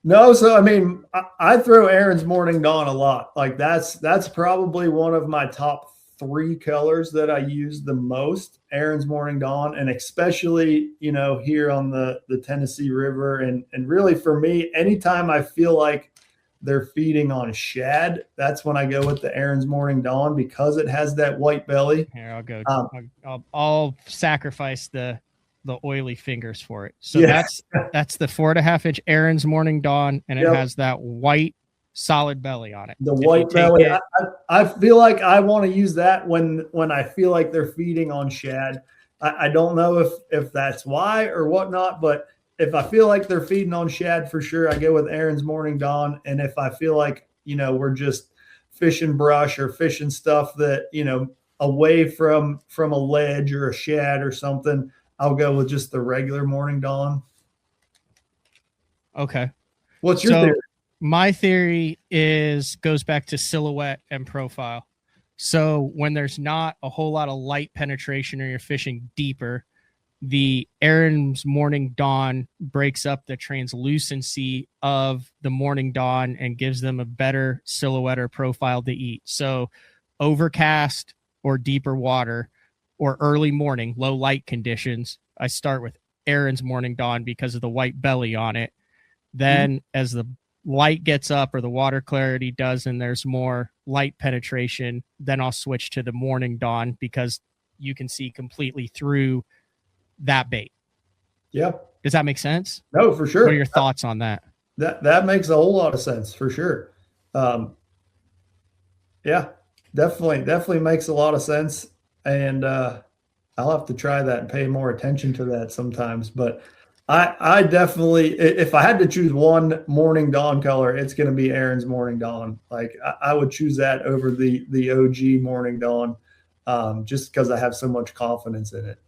No, so I mean, I throw Aaron's Morning Dawn a lot. Like that's probably one of my top 3 colors that I use the most, Aaron's Morning Dawn, and especially, here on the Tennessee River. And really for me, anytime I feel like they're feeding on shad, that's when I go with the Aaron's Morning Dawn, because it has that white belly. Here, I'll go. I'll sacrifice the oily fingers for it. So that's the 4.5-inch Aaron's Morning Dawn, and it has that white solid belly on it. The white belly. I feel like I want to use that when I feel like they're feeding on shad. I don't know if that's why or whatnot, but if I feel like they're feeding on shad, for sure, I go with Aaron's Morning Dawn. And if I feel like, we're just fishing brush or fishing stuff that, away from a ledge or a shad or something, I'll go with just the regular Morning Dawn. Okay. What's your theory? My theory goes back to silhouette and profile. So when there's not a whole lot of light penetration or you're fishing deeper, the Aaron's Morning Dawn breaks up the translucency of the Morning Dawn and gives them a better silhouette or profile to eat. So overcast or deeper water or early morning, low light conditions, I start with Aaron's Morning Dawn because of the white belly on it. Then as the light gets up or the water clarity does and there's more light penetration, then I'll switch to the Morning Dawn because you can see completely through that bait. Yeah. Does that make sense? No, for sure. What are your thoughts on that? That makes a whole lot of sense, for sure. Yeah, definitely makes a lot of sense. And I'll have to try that and pay more attention to that sometimes. But I definitely, if I had to choose one morning dawn color, it's going to be Aaron's morning dawn. Like I would choose that over the OG morning dawn, just because I have so much confidence in it.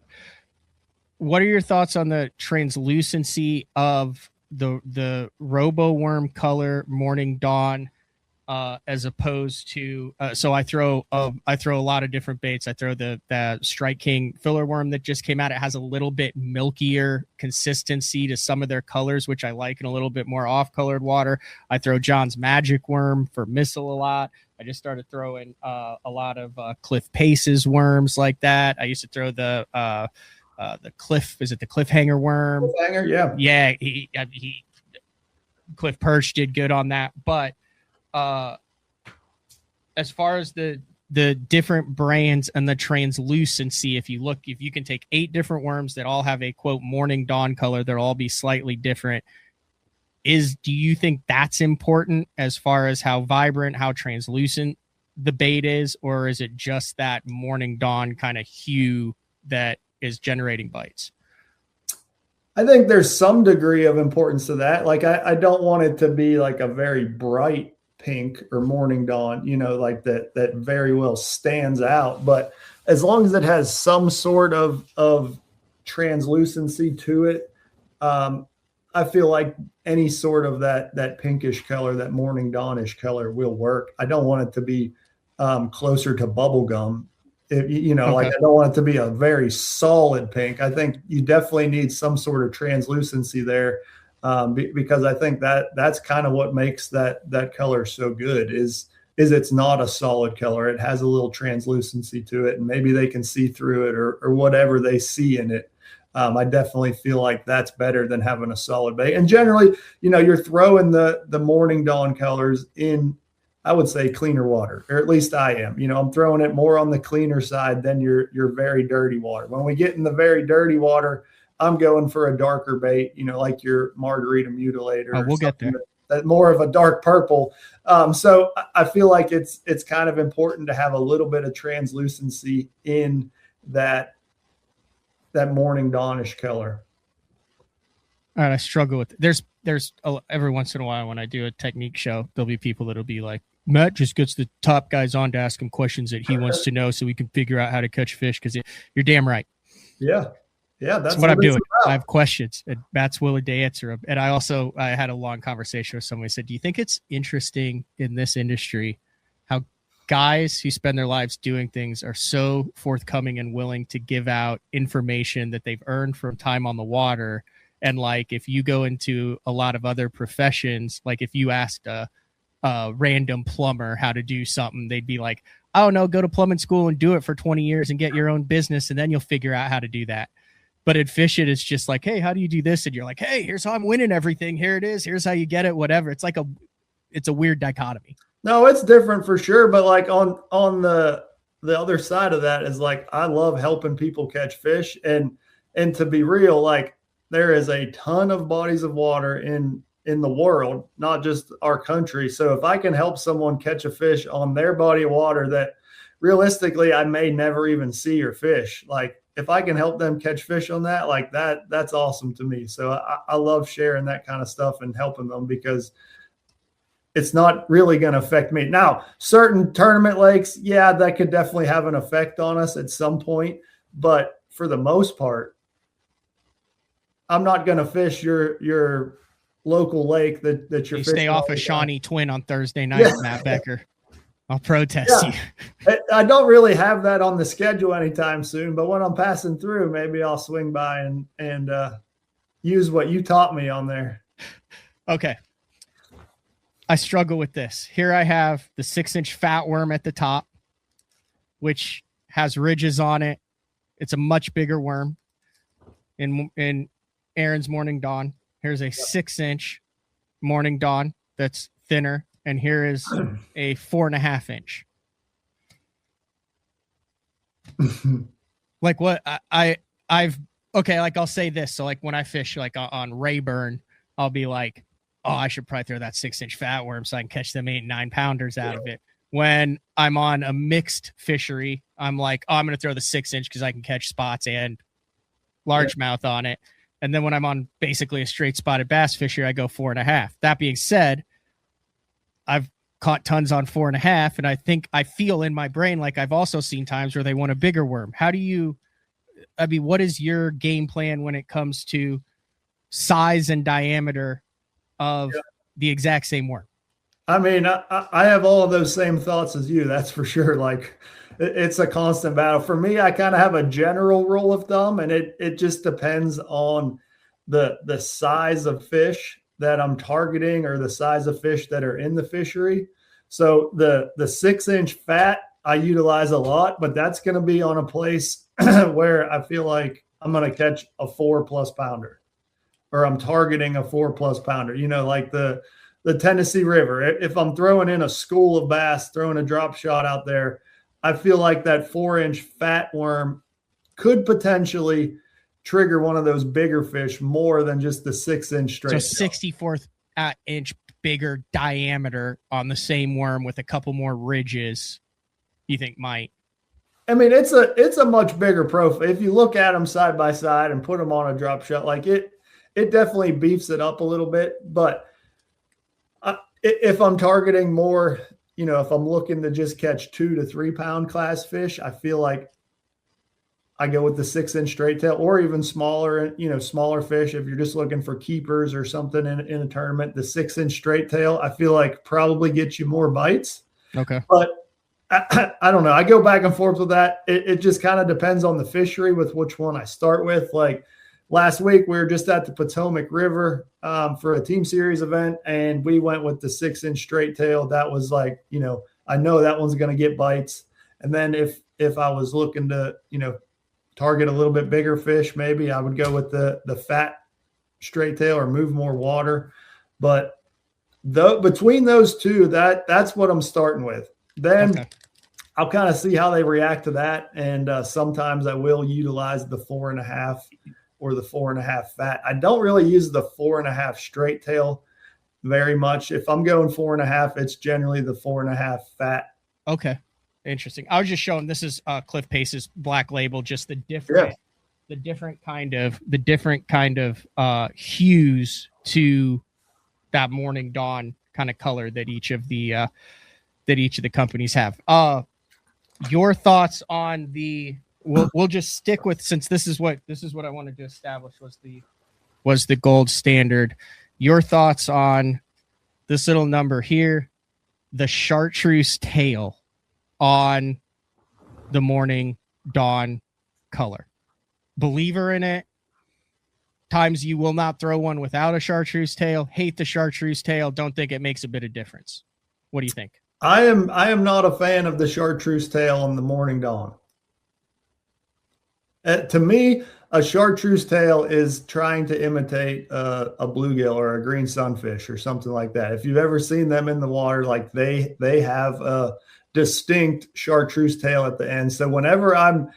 What are your thoughts on the translucency of the robo worm color morning dawn, as opposed to so I throw a lot of different baits. I throw the Strike King filler worm that just came out. It has a little bit milkier consistency to some of their colors, which I like, and a little bit more off colored water. I throw John's Magic Worm for missile a lot. I just started throwing a lot of Cliff Pace's worms like that. I used to throw the Cliff, is it the Cliffhanger worm? Cliffhanger, yeah. He Cliff Perch did good on that, but as far as the different brands and the translucency, if you can take 8 different worms that all have a quote morning dawn color, they'll all be slightly different. Do you think that's important as far as how vibrant, how translucent the bait is, or is it just that morning dawn kind of hue that is generating bites? I think there's some degree of importance to that. Like I don't want it to be like a very bright pink or morning dawn, like that very well stands out. But as long as it has some sort of translucency to it, I feel like any sort of that pinkish color, that morning dawnish color will work. I don't want it to be closer to bubble gum. Okay. Like I don't want it to be a very solid pink. I think you definitely need some sort of translucency there, because I think that's kind of what makes that color so good is it's not a solid color. It has a little translucency to it, and maybe they can see through it or whatever they see in it. I definitely feel like that's better than having a solid bait. And generally, you're throwing the morning dawn colors in, I would say, cleaner water, or at least I am. I'm throwing it more on the cleaner side than your very dirty water. When we get in the very dirty water, I'm going for a darker bait, like your margarita mutilator. Oh, we'll get there. That more of a dark purple. So I feel like it's kind of important to have a little bit of translucency in that morning dawnish color. All right, I struggle with it. There's every once in a while when I do a technique show, there'll be people that'll be like, Matt just gets the top guys on to ask him questions that he wants to know so we can figure out how to catch fish. Because you're damn right. Yeah, that's what I'm doing. I have questions, and Matt's willing to answer them. And I had a long conversation with somebody who said, do you think it's interesting in this industry how guys who spend their lives doing things are so forthcoming and willing to give out information that they've earned from time on the water? And like, if you go into a lot of other professions, like if you asked a random plumber how to do something, they'd be like, I don't know, go to plumbing school and do it for 20 years and get your own business, and then you'll figure out how to do that. But at Fish It, it's just like, hey, how do you do this? And you're like, hey, here's how I'm winning everything. Here it is. Here's how you get it, whatever. It's like it's a weird dichotomy. No, it's different for sure. But like on the other side of that is like, I love helping people catch fish. And to be real, like there is a ton of bodies of water in the world, not just our country. So if I can help someone catch a fish on their body of water that realistically I may never even see or fish, like if I can help them catch fish on that, like that's awesome to me. So I love sharing that kind of stuff and helping them, because it's not really going to affect me. Now, certain tournament lakes, yeah, that could definitely have an effect on us at some point. But for the most part, I'm not going to fish your local lake that you're fishing. Stay off of Shawnee Twin on Thursday night, yeah. Matt Becker. I'll protest you. I don't really have that on the schedule anytime soon, but when I'm passing through, maybe I'll swing by and use what you taught me on there. Okay. I struggle with this. Here I have the 6-inch fat worm at the top, which has ridges on it. It's a much bigger worm. In Aaron's Morning Dawn, here's a 6-inch Morning Dawn that's thinner, and here is a 4.5-inch. Like what I've okay, like I'll say this. So like when I fish like on Rayburn, I'll be like, oh, I should probably throw that 6-inch fat worm so I can catch them 8-9 pounders out of it. When I'm on a mixed fishery, I'm like, oh, I'm going to throw the 6-inch because I can catch spots and largemouth on it. And then when I'm on basically a straight spotted bass fishery, I go 4.5. That being said, I've caught tons on 4.5, and I feel in my brain like I've also seen times where they want a bigger worm. What is your game plan when it comes to size and diameter of the exact same worm? I mean, I have all of those same thoughts as you. That's for sure. Like, it's a constant battle. For me, I kind of have a general rule of thumb, and it just depends on the size of fish that I'm targeting or the size of fish that are in the fishery. So the 6-inch fat I utilize a lot, but that's going to be on a place where I feel like I'm going to catch a 4+ pounder, or I'm targeting a 4+ pounder, like the Tennessee River. If I'm throwing in a school of bass, throwing a drop shot out there, I feel like that 4-inch fat worm could potentially trigger one of those bigger fish more than just the 6-inch straight. So 64-inch bigger diameter on the same worm with a couple more ridges, you think might? I mean, it's a much bigger profile. If you look at them side by side and put them on a drop shot, like it definitely beefs it up a little bit. But if I'm targeting more, if I'm looking to just catch 2 to 3 pound class fish, I feel like I go with the 6-inch straight tail, or even smaller, smaller fish. If you're just looking for keepers or something in a tournament, the 6-inch straight tail, I feel like probably gets you more bites. Okay. But I don't know. I go back and forth with that. It just kind of depends on the fishery with which one I start with. Like last week, we were just at the Potomac River for a team series event, and we went with the 6-inch straight tail. That was like, I know that one's going to get bites. And then if I was looking to, target a little bit bigger fish, maybe I would go with the fat straight tail or move more water. But between those two, that's what I'm starting with. Then I'll kind of see how they react to that. And sometimes I will utilize the 4.5 or the 4.5 fat. I don't really use the 4.5 straight tail very much. If I'm going 4.5, it's generally the 4.5 fat. Okay. Interesting. I was just showing, this is Cliff Pace's Black Label, just the different kind of hues to that morning dawn kind of color that each of the companies have. Your thoughts on we'll just stick with, since this is what I wanted to establish was the gold standard. Your thoughts on this little number here, the chartreuse tail on the morning dawn color. Believer in it. Times you will not throw one without a chartreuse tail. Hate the chartreuse tail. Don't think it makes a bit of difference. What do you think? I am not a fan of the chartreuse tail on the morning dawn. To me, a chartreuse tail is trying to imitate a bluegill or a green sunfish or something like that. If you've ever seen them in the water, like they have a distinct chartreuse tail at the end. So whenever I'm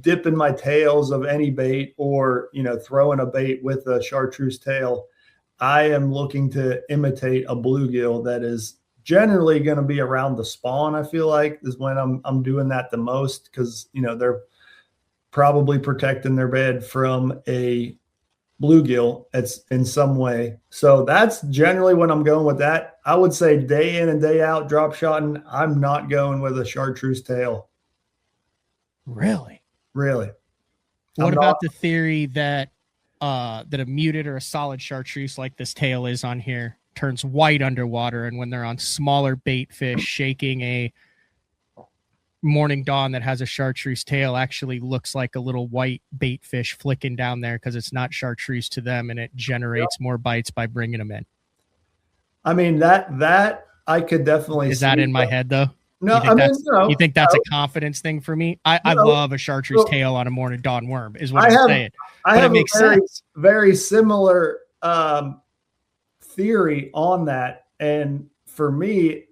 dipping my tails of any bait or, throwing a bait with a chartreuse tail, I am looking to imitate a bluegill that is generally going to be around the spawn. I feel like is when I'm doing that the most, because, they're probably protecting their bed from a bluegill it's in some way. So that's generally when I'm going with that. I would say day in and day out drop shotting, I'm not going with a chartreuse tail. Really? What about the theory that a muted or a solid chartreuse like this tail is on here turns white underwater, and when they're on smaller bait fish, shaking a morning dawn that has a chartreuse tail actually looks like a little white bait fish flicking down there because it's not chartreuse to them, and it generates more bites by bringing them in? I mean, that I could definitely is that in my head though? No, you think that's a confidence thing for me? I love a chartreuse tail on a morning dawn worm is what I'm saying. I have it makes a sense. Very similar theory on that. And for me,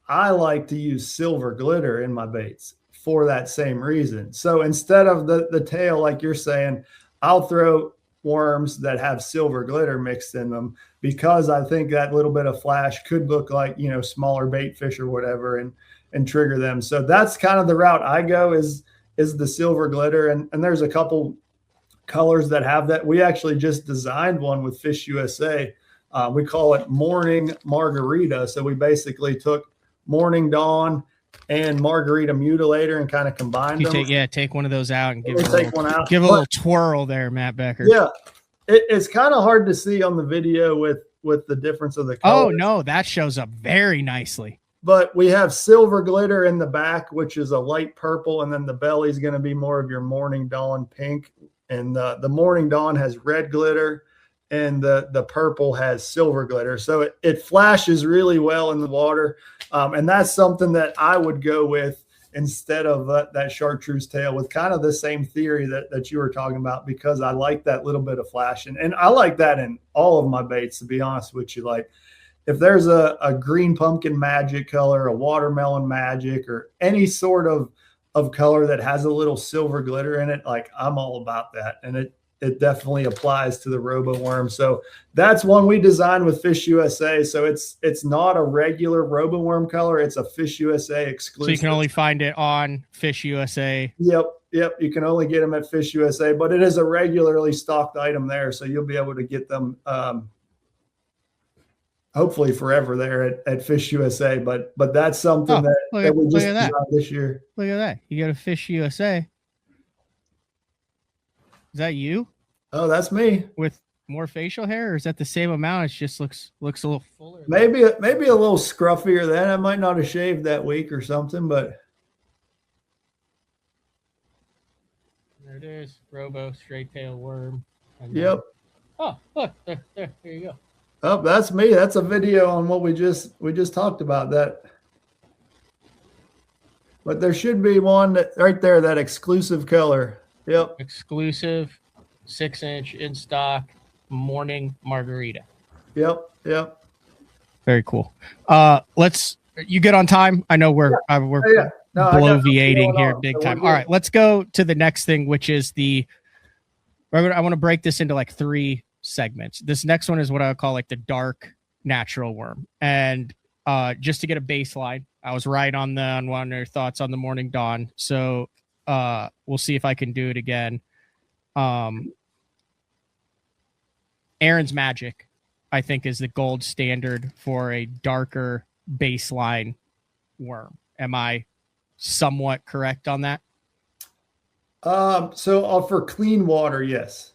I like to use silver glitter in my baits for that same reason. So instead of the tail, like you're saying, I'll throw worms that have silver glitter mixed in them, because I think that little bit of flash could look like, smaller bait fish or whatever and trigger them. So that's kind of the route I go is the silver glitter. And there's a couple colors that have that. We actually just designed one with Fish USA. We call it Morning Margarita. So we basically took Morning Dawn and Margarita Mutilator and kind of combined them. Take one of those out and give a little twirl there, Matt Becker. Yeah, it's kind of hard to see on the video with the difference of the colors. Oh no, that shows up very nicely. But we have silver glitter in the back, which is a light purple, and then the belly is going to be more of your Morning Dawn pink, and the Morning Dawn has red glitter, and the purple has silver glitter. So it flashes really well in the water, and that's something that I would go with instead of that chartreuse tail, with kind of the same theory that you were talking about, because I like that little bit of flash. And I like that in all of my baits, to be honest with you. Like if there's a green pumpkin magic color, a watermelon magic, or any sort of color that has a little silver glitter in it, like I'm all about that. And it definitely applies to the Robo Worm. So that's one we designed with Fish USA. So it's not a regular Robo Worm color. It's a Fish USA exclusive. So you can only find it on Fish USA. Yep. You can only get them at Fish USA, but it is a regularly stocked item there. So you'll be able to get them hopefully forever there at Fish USA. But that's something that we just designed this year. Look at that. You got a Fish USA. Is that you? Oh, that's me. With more facial hair, or is that the same amount? It just looks a little fuller. Maybe a little scruffier than. I might not have shaved that week or something, but there it is. Robo straight tail worm. Yep. Oh, look, there you go. Oh, that's me. That's a video on what we just talked about that. But there should be one right there, that exclusive color. Yep. Exclusive 6-inch in stock Morning Margarita. Yep. Very cool. You get on time. I know we're bloviating here big time. All right, let's go to the next thing, which is I want to break this into like 3 segments. This next one is what I would call like the dark natural worm. And just to get a baseline, I was right on one of your thoughts on the Morning Dawn. So we'll see if I can do it again. Aaron's Magic, I think, is the gold standard for a darker baseline worm. Am I somewhat correct on that? So for clean water, yes.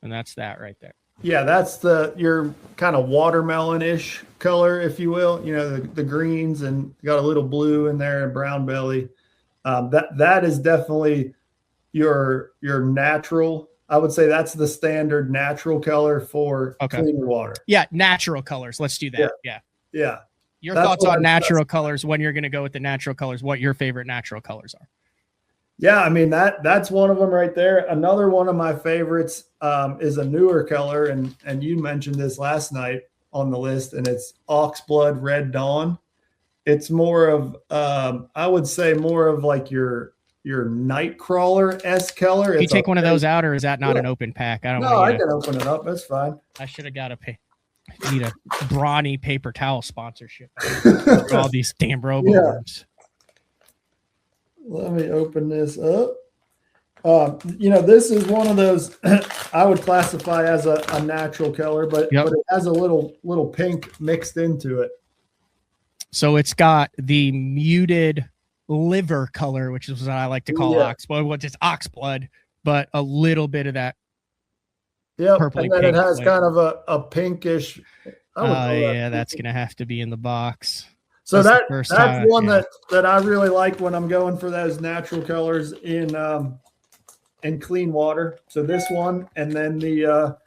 And that's that right there. Yeah, that's your kind of watermelon-ish color, if you will. You know, the greens, and got a little blue in there and brown belly. That is definitely your natural. I would say that's the standard natural color for cleaner water. Yeah, natural colors. Let's do that. Yeah. Your thoughts on natural colors, when you're going to go with the natural colors, what your favorite natural colors are. Yeah, I mean, that's one of them right there. Another one of my favorites is a newer color, and you mentioned this last night on the list, and it's Oxblood Red Dawn. It's more of, I would say more of like your Nightcrawler-esque color. Can you take one of those out, or is that not an open pack? I can open it up. That's fine. I should have got need a brawny paper towel sponsorship for all these damn Robo worms. Let me open this up. This is one of those I would classify as a natural color, but it has a little pink mixed into it. So it's got the muted liver color, which is what I like to call oxblood. Well, it's oxblood, but a little bit of that. Yep, and then it has kind of a pinkish. That's gonna have to be in the box. So that's one that I really like when I'm going for those natural colors in clean water. So this one, and then the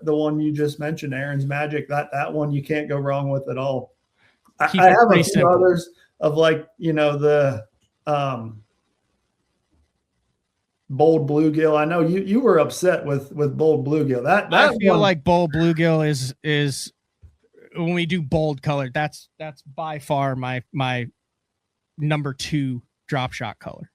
one you just mentioned, Aaron's Magic. That one you can't go wrong with at all. I have a few others of like the bold bluegill. I know you were upset with bold bluegill. That I feel like bold bluegill is when we do bold color, that's by far my number 2 drop shot color.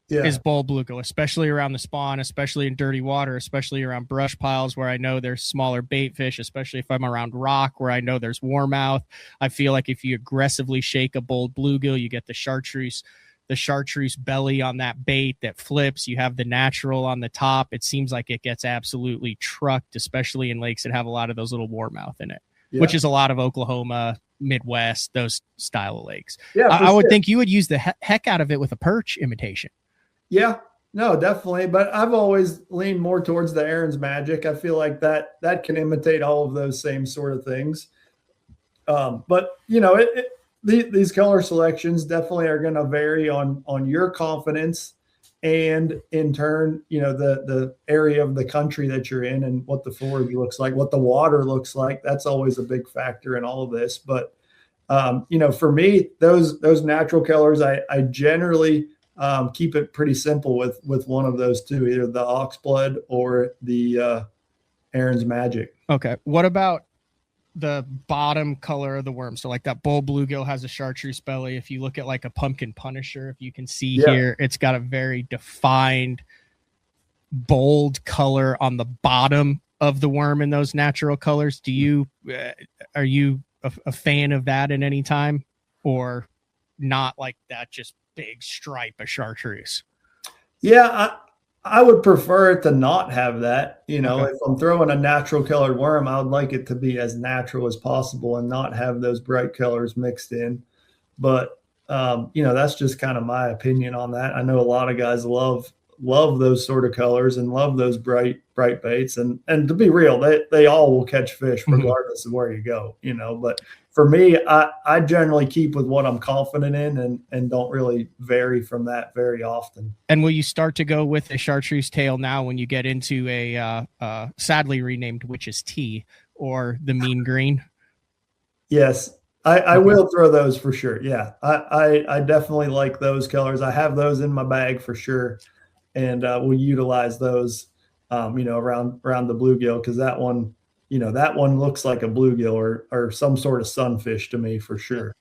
Is bold bluegill, especially around the spawn, especially in dirty water, especially around brush piles where I know there's smaller bait fish, especially if I'm around rock where I know there's warmouth. I feel like if you aggressively shake a bold bluegill, you get the chartreuse the chartreuse belly on that bait that flips. You have the natural on the top. It seems like it gets absolutely trucked, especially in lakes that have a lot of those little warmouth in it, which is a lot of Oklahoma, Midwest, those style of lakes. Yeah, I would think you would use the heck out of it with a perch imitation. Yeah, no, definitely. But I've always leaned more towards the Aaron's Magic. I feel like that can imitate all of those same sort of things. But you know, these color selections definitely are going to vary on your confidence, and in turn, you know, the area of the country that you're in and what the forage looks like, what the water looks like. That's always a big factor in all of this. But you know, for me, those natural colors, I generally keep it pretty simple with one of those two, either the Oxblood or the Aaron's Magic. Okay. What about the bottom color of the worm? So like that bull bluegill has a chartreuse belly. If you look at like a pumpkin punisher, if you can see here, it's got a very defined, bold color on the bottom of the worm in those natural colors. Do you, are you a fan of that at any time, or not like that, just big stripe of chartreuse? Yeah, I would prefer it to not have that. You know, if I'm throwing a natural colored worm, I would like it to be as natural as possible and not have those bright colors mixed in. But you know, that's just kind of my opinion on that. I know a lot of guys love those sort of colors and love those bright baits. And to be real, they all will catch fish regardless of where you go, you know. But for me, I generally keep with what I'm confident in and don't really vary from that very often. And will you start to go with a chartreuse tail now when you get into a sadly renamed Witch's Tea or the Mean Green? Yes, I will throw those for sure. Yeah, I definitely like those colors. I have those in my bag for sure. And we'll utilize those, you know, around the bluegill, because that one, you know, that one looks like a bluegill or some sort of sunfish to me for sure.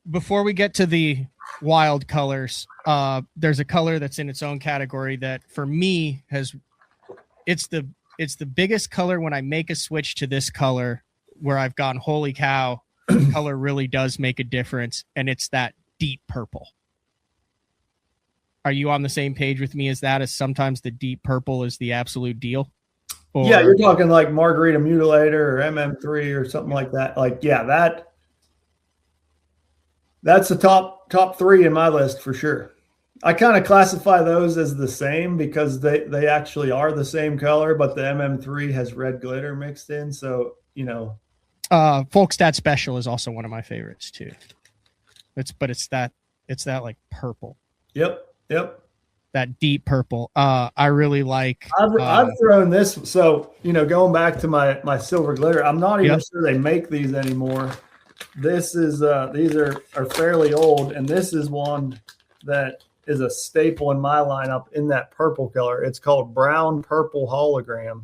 Before we get to the wild colors, there's a color that's in its own category that for me it's the biggest color when I make a switch to this color where I've gone, holy cow, color really does make a difference, and it's that deep purple. Are you on the same page with me as that, as sometimes the deep purple is the absolute deal? Or... Yeah, you're talking like Margarita Mutilator or MM3 or something like that. Like, yeah, that's the top three in my list for sure. I kind of classify those as the same because they actually are the same color, but the MM3 has red glitter mixed in. So, you know. Folkstat Special is also one of my favorites too. It's that like purple. Yep. That deep purple. I really like. I've thrown this. So, you know, going back to my silver glitter, I'm not even sure they make these anymore. This is these are fairly old, and this is one that is a staple in my lineup in that purple color. It's called Brown Purple Hologram,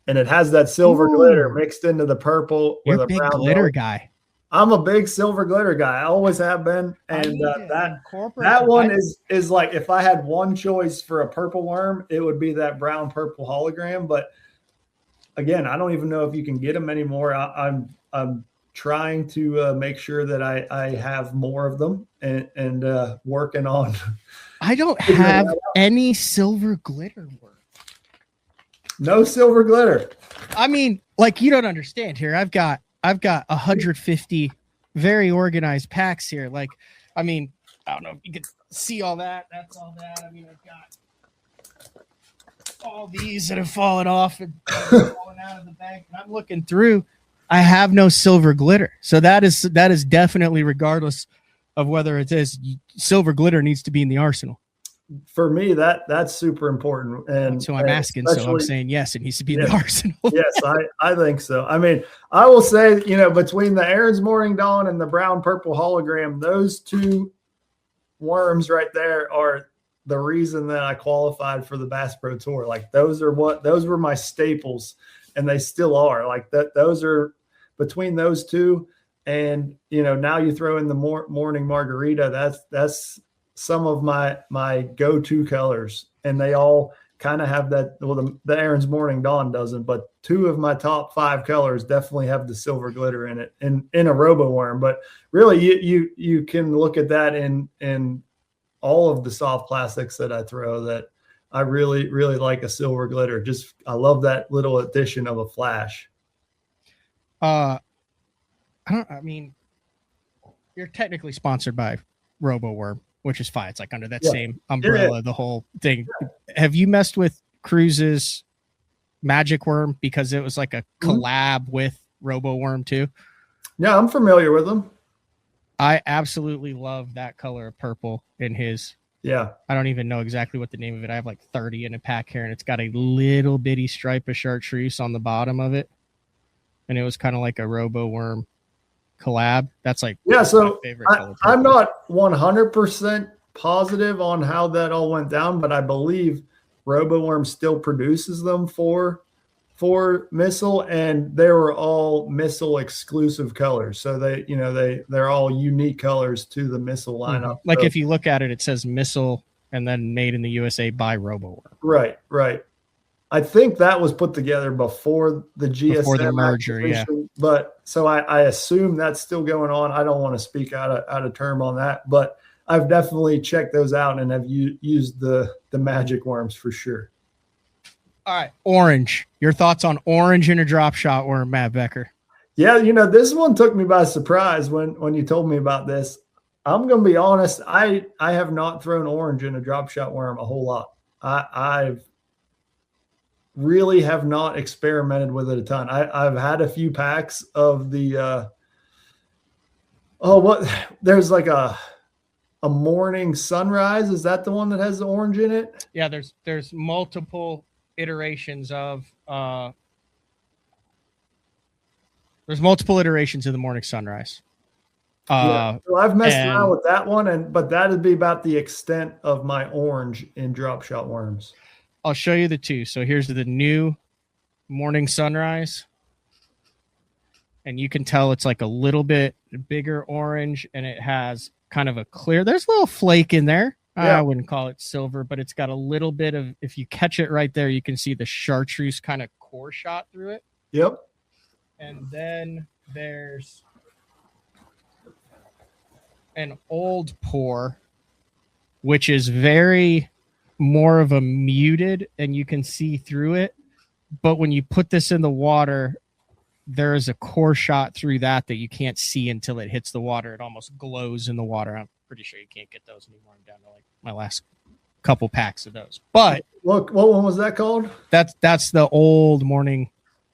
and it has that silver glitter mixed into the purple. You're a big glitter guy. I'm a big silver glitter guy. I always have been. And that one is like, if I had one choice for a purple worm, it would be that brown purple hologram. But again, I don't even know if you can get them anymore. I'm trying to make sure that I have more of them and working on. I don't have any silver glitter worm. No silver glitter. I mean, like, you don't understand here. I've got 150 very organized packs here. Like, I mean, I don't know if you can see all that. That's all that. I mean, I've got all these that have fallen off and fallen out of the bag. And I'm looking through. I have no silver glitter. So that is definitely, regardless of whether it is, silver glitter needs to be in the arsenal. For me, that's super important. And so I'm asking, so I'm saying yes, it needs to be in the arsenal. Yes, I think so. I mean, I will say, you know, between the Aaron's Morning Dawn and the brown purple hologram, those two worms right there are the reason that I qualified for the Bass Pro Tour. Like, those were my staples, and they still are. Like, those are between those two, and, you know, now you throw in the morning margarita. That's some of my go-to colors, and they all kind of have that. Well, the Aaron's Morning Dawn doesn't, but 2 of my top 5 colors definitely have the silver glitter in it, in a robo worm. But really, you can look at that in all of the soft plastics that I throw, that I really, really like a silver glitter. Just, I love that little addition of a flash. I mean, you're technically sponsored by Robo Worm, which is fine. It's like under that same umbrella, the whole thing. Have you messed with Cruise's Magic Worm? Because it was like a collab with Robo Worm too. Yeah, I'm familiar with them. I absolutely love that color of purple in his. Yeah. I don't even know exactly what the name of it. I have like 30 in a pack here, and it's got a little bitty stripe of chartreuse on the bottom of it. And it was kind of like a Robo Worm collab. That's like so my favorite color. I'm not 100% positive on how that all went down, but I believe Robo Worm still produces them for Missile, and they were all Missile exclusive colors. So they're all unique colors to the Missile lineup. Like if you look at it, it says Missile and then made in the USA by Robo Worm. Right. I think that was put together before the GSM before the merger, But so I assume that's still going on. I don't want to speak out of term on that, but I've definitely checked those out and have used the Magic Worms for sure. All right, orange. Your thoughts on orange in a drop shot worm, Matt Becker? Yeah, this one took me by surprise when you told me about this. I'm going to be honest. I have not thrown orange in a drop shot worm a whole lot. I've really have not experimented with it a ton. I've had a few packs of the there's like a morning sunrise. Is that the one that has the orange in it? Yeah, there's multiple iterations of there's multiple iterations of the morning sunrise. So I've messed around with that one, but that'd be about the extent of my orange in drop shot worms. I'll show you the 2. So here's the new morning sunrise. And you can tell it's like a little bit bigger orange, and it has kind of a clear, there's a little flake in there. I wouldn't call it silver, but it's got a little bit of, if you catch it right there, you can see the chartreuse kind of core shot through it. Yep. And then there's an old pour, which is very more of a muted, and you can see through it. But when you put this in the water, there is a core shot through that you can't see until it hits the water. It almost glows in the water. I'm pretty sure you can't get those anymore. I'm down to like my last couple packs of those. But look, what one was that called? That's the old morning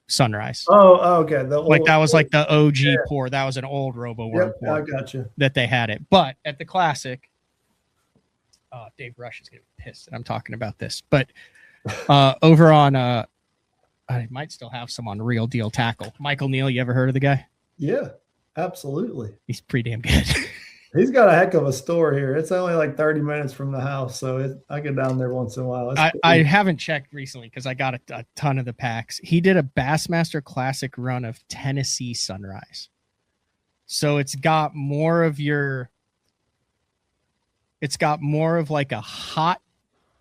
sunrise. Oh, okay. That was like the OG pour. That was an old Robo Worm pour. I got you. That they had it. But at the classic, Dave Rush is getting pissed that I'm talking about this. But over on I might still have some on Real Deal Tackle. Michael Neal, you ever heard of the guy? Yeah, absolutely. He's pretty damn good. He's got a heck of a store here. It's only like 30 minutes from the house, so I get down there once in a while. I haven't checked recently because I got a ton of the packs. He did a Bassmaster Classic run of Tennessee Sunrise. So it's got more of like a hot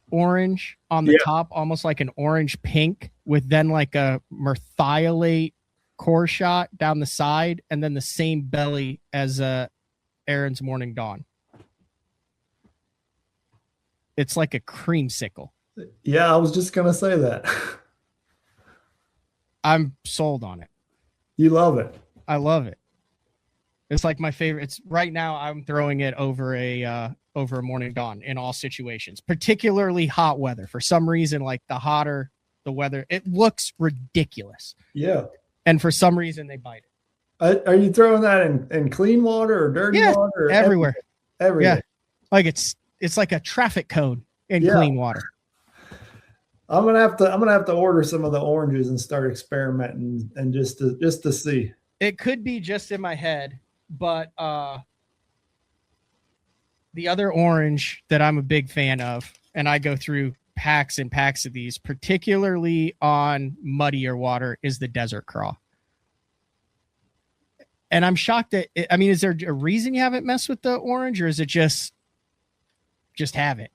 orange on the top, almost like an orange pink, with then like a merthiolate core shot down the side, and then the same belly as Aaron's Morning Dawn. It's like a creamsicle. Yeah, I was just gonna say that. I'm sold on it. You love it. I love it. It's like my favorite. It's right now I'm throwing it over a Morning Dawn in all situations, particularly hot weather. For some reason, like the hotter the weather, it looks ridiculous. Yeah. And for some reason they bite it. Are you throwing that in clean water or dirty water? Or everywhere. Everywhere. Yeah. Like it's like a traffic cone in clean water. I'm gonna have to order some of the oranges and start experimenting and just to see. It could be just in my head, but the other orange that I'm a big fan of, and I go through packs and packs of these, particularly on muddier water, is the Desert Craw. And I'm shocked that is there a reason you haven't messed with the orange, or is it just have it?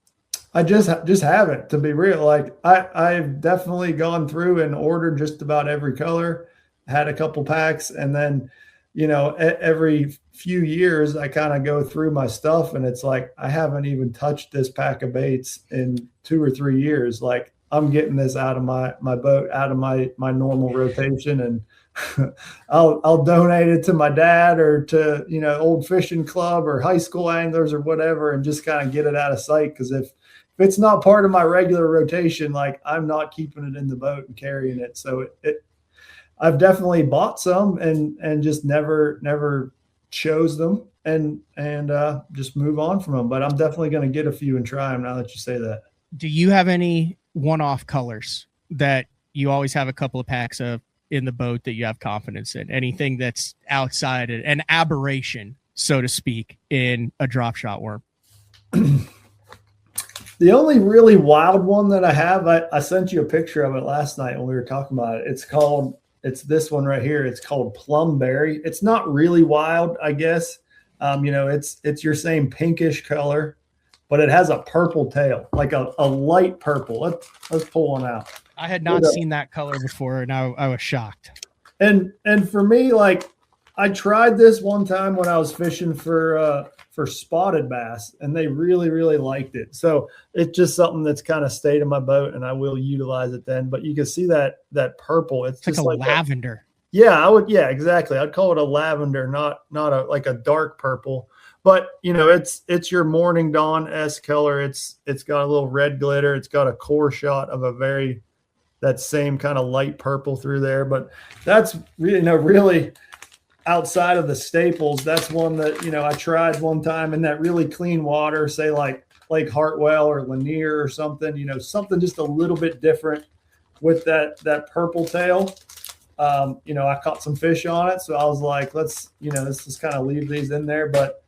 I just haven't, to be real. Like I've definitely gone through and ordered just about every color, had a couple packs, and then, every few years I kind of go through my stuff, and it's like I haven't even touched this pack of baits in 2 or 3 years. Like I'm getting this out of my boat, out of my normal rotation, and I'll donate it to my dad or to, old fishing club or high school anglers or whatever, and just kind of get it out of sight. Because if it's not part of my regular rotation, like I'm not keeping it in the boat and carrying it. So I've definitely bought some and just never chose them and just move on from them. But I'm definitely going to get a few and try them now that you say that. Do you have any one-off colors that you always have a couple of packs of in the boat that you have confidence in? Anything that's outside an aberration, so to speak, in a drop shot worm? The only really wild one that I have, I sent you a picture of it last night when we were talking about it. It's this one right here. It's called Plumberry. It's not really wild, I guess. It's your same pinkish color, but it has a purple tail, like a light purple. Let's pull one out. I had not seen that color before, and I was shocked. And for me, like I tried this one time when I was fishing for spotted bass, and they really, really liked it. So it's just something that's kind of stayed in my boat, and I will utilize it then. But you can see that purple. It's just like a lavender. Yeah, exactly. I'd call it a lavender, not a dark purple. But it's your morning dawn-esque color. It's got a little red glitter. It's got a core shot of that same kind of light purple through there. But that's really outside of the staples. That's one that I tried one time in that really clean water, say like Lake Hartwell or Lanier or something. Something just a little bit different with that purple tail. I caught some fish on it, so I was like, let's just kind of leave these in there. But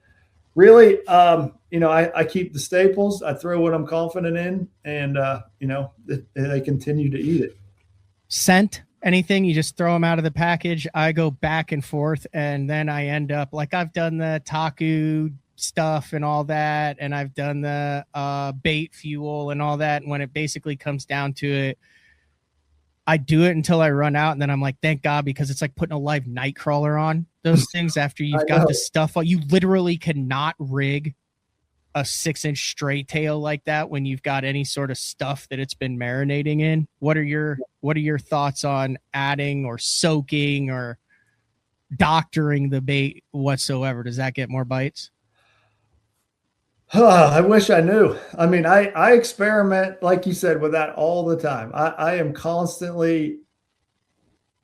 really, I keep the staples. I throw what I'm confident in, and they continue to eat it. Scent, anything, you just throw them out of the package. I go back and forth, and then I end up like I've done the taku stuff and all that, and I've done the bait fuel and all that. And when it basically comes down to it, I do it until I run out, and then I'm like, thank God, because it's like putting a live night crawler on those things after you've got the stuff. You literally cannot rig a 6-inch straight tail like that when you've got any sort of stuff that it's been marinating in. What are your thoughts on adding or soaking or doctoring the bait whatsoever? Does that get more bites? I wish I knew. I mean, I experiment, like you said, with that all the time. I am constantly,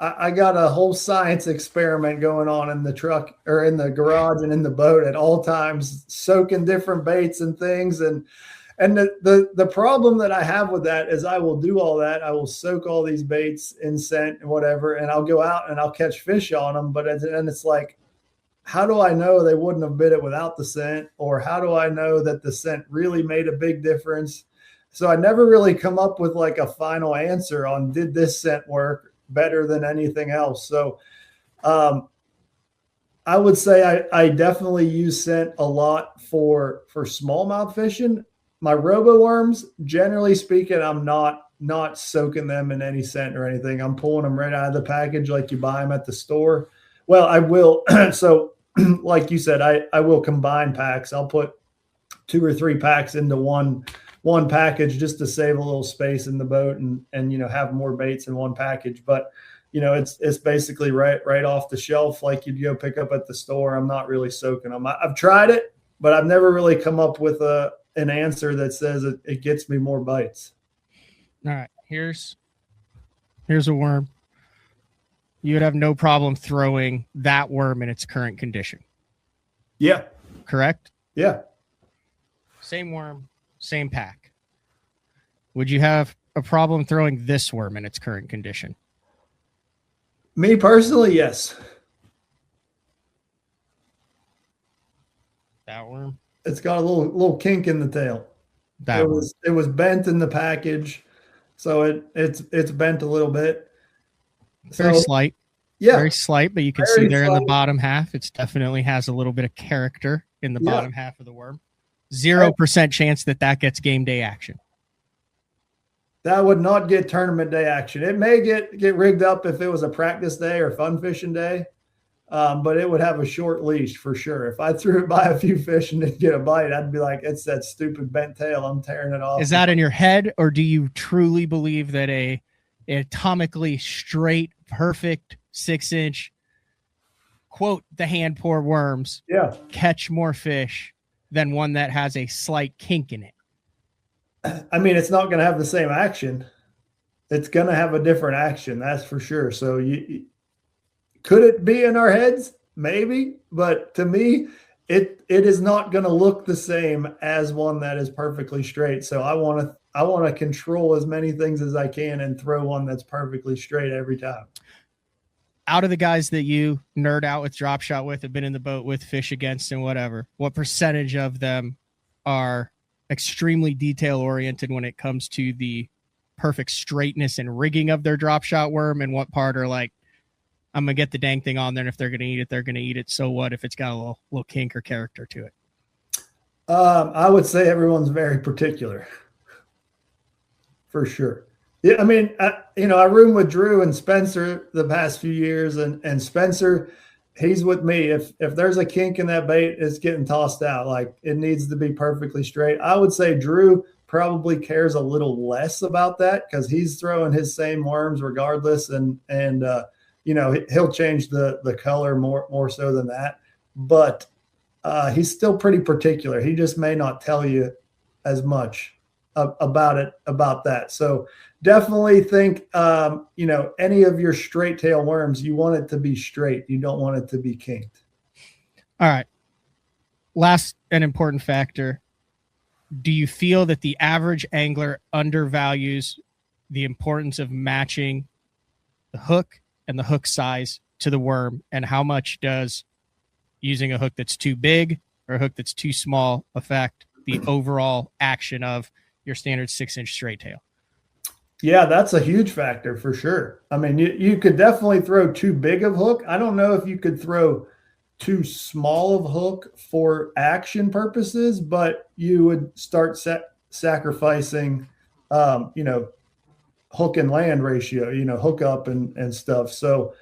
I got a whole science experiment going on in the truck or in the garage and in the boat at all times, soaking different baits and things. And the problem that I have with that is I will do all that. I will soak all these baits in scent and whatever, and I'll go out and I'll catch fish on them. But then it's like, how do I know they wouldn't have bit it without the scent? Or how do I know that the scent really made a big difference? So I never really come up with like a final answer on, did this scent work better than anything else? So I would say I definitely use scent a lot for smallmouth fishing. My robo worms, generally speaking, I'm not soaking them in any scent or anything. I'm pulling them right out of the package like you buy them at the store. Well, I will. So like you said, I will combine packs. I'll put 2 or 3 packs into one package just to save a little space in the boat and have more baits in one package. But it's basically right off the shelf, like you'd go pick up at the store. I'm not really soaking them. I've tried it, but I've never really come up with an answer that says it gets me more bites. All right, here's a worm. You would have no problem throwing that worm in its current condition. Yeah. Correct? Yeah. Same worm, same pack. Would you have a problem throwing this worm in its current condition? Me personally, yes. That worm? It's got a little kink in the tail. It was bent in the package, so it's bent a little bit. Very slight. Yeah. Very slight, but you can see there in the bottom half, it definitely has a little bit of character in the bottom half of the worm. 0% chance that gets game day action. That would not get tournament day action. It may get rigged up if it was a practice day or fun fishing day, but it would have a short leash for sure. If I threw it by a few fish and didn't get a bite, I'd be like, it's that stupid bent tail. I'm tearing it off. Is that in your head, or do you truly believe that a atomically straight, perfect 6-inch, quote, the hand pour worms, catch more fish than one that has a slight kink in it? I mean, it's not going to have the same action. It's going to have a different action, that's for sure. So could it be in our heads? Maybe, but to me, it is not going to look the same as one that is perfectly straight. So I want to control as many things as I can and throw one that's perfectly straight every time. Out of the guys that you nerd out with, drop shot with, have been in the boat with, fish against, and whatever, what percentage of them are extremely detail oriented when it comes to the perfect straightness and rigging of their drop shot worm, and what part are like, I'm gonna get the dang thing on there, and if they're gonna eat it, they're gonna eat it. So what if it's got a little kink or character to it? I would say everyone's very particular, for sure. Yeah, I mean, I room with Drew and Spencer the past few years, and Spencer, he's with me. If there's a kink in that bait, it's getting tossed out. Like, it needs to be perfectly straight. I would say Drew probably cares a little less about that because he's throwing his same worms regardless, and he'll change the color more so than that. But he's still pretty particular. He just may not tell you as much about that. So definitely think, any of your straight tail worms, you want it to be straight. You don't want it to be kinked. All right. Last and important factor. Do you feel that the average angler undervalues the importance of matching the hook and the hook size to the worm? And how much does using a hook that's too big or a hook that's too small affect the overall action of your standard 6-inch straight tail? Yeah, that's a huge factor for sure. I mean, you could definitely throw too big of hook. I don't know if you could throw too small of hook for action purposes, but you would start sacrificing, hook and land ratio, hook up and stuff. So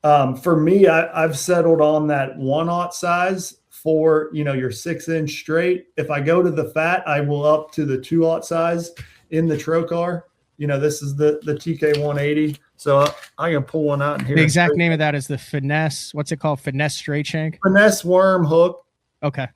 for me, I've settled on that 1/0 size for, your 6-inch straight. If I go to the fat, I will up to the 2/0 size in the trocar. This is the TK 180. So I can pull one out in here. The exact name of that is the Finesse. What's it called? Finesse straight shank? Finesse worm hook. Okay.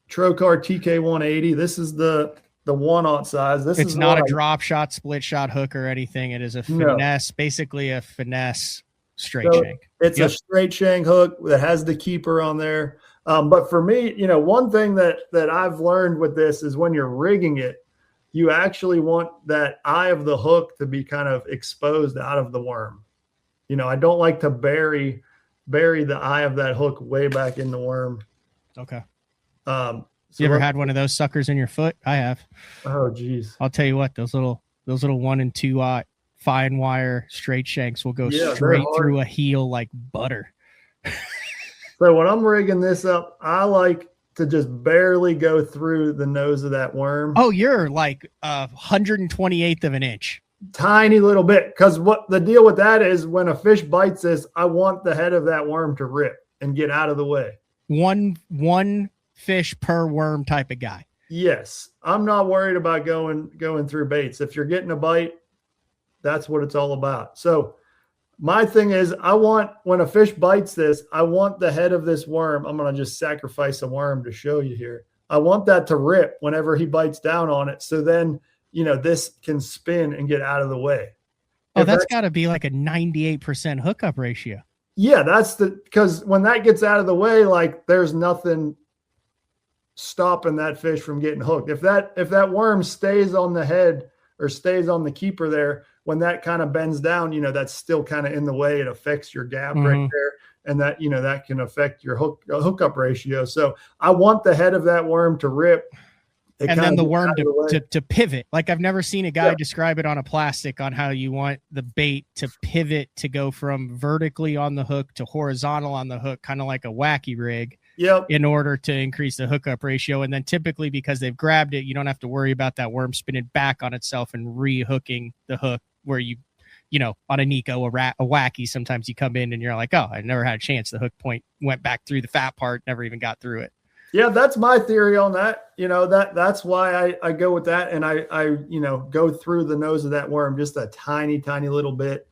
Trocar TK 180. This is the 1/0 size. It's not a drop shot, split shot hook or anything. It is a finesse, basically a finesse straight shank. It's a straight shank hook that has the keeper on there. But for me, one thing that I've learned with this is when you're rigging it, you actually want that eye of the hook to be kind of exposed out of the worm. I don't like to bury the eye of that hook way back in the worm. Okay. So you ever had one of those suckers in your foot? I have. Oh, geez. I'll tell you what, those little 1 and 2/0 fine wire straight shanks will go straight through a heel like butter. So when I'm rigging this up, I like to just barely go through the nose of that worm. Oh, you're like 128th of an inch. Tiny little bit. Because what the deal with that is, when a fish bites this, I want the head of that worm to rip and get out of the way. One fish per worm type of guy. Yes. I'm not worried about going through baits. If you're getting a bite, that's what it's all about. So my thing is, when a fish bites this, I want the head of this worm. I'm going to just sacrifice a worm to show you here. I want that to rip whenever he bites down on it. So then, this can spin and get out of the way. Oh, that's got to be like a 98% hookup ratio. Yeah, because when that gets out of the way, like, there's nothing stopping that fish from getting hooked. If that worm stays on the head or stays on the keeper there, when that kind of bends down, that's still kind of in the way. It affects your gap right there. And that, that can affect your hookup ratio. So I want the head of that worm to rip. And then the worm to pivot. Like, I've never seen a guy describe it on a plastic on how you want the bait to pivot, to go from vertically on the hook to horizontal on the hook, kind of like a wacky rig. in order to increase the hookup ratio. And then typically because they've grabbed it, you don't have to worry about that worm spinning back on itself and re-hooking the hook where you know, on a Nico, a wacky, sometimes you come in and you're like, oh, I never had a chance. The hook point went back through the fat part, never even got through it. Yeah, that's my theory on that. You know, that's why I go with that. And I go through the nose of that worm just a tiny, tiny little bit,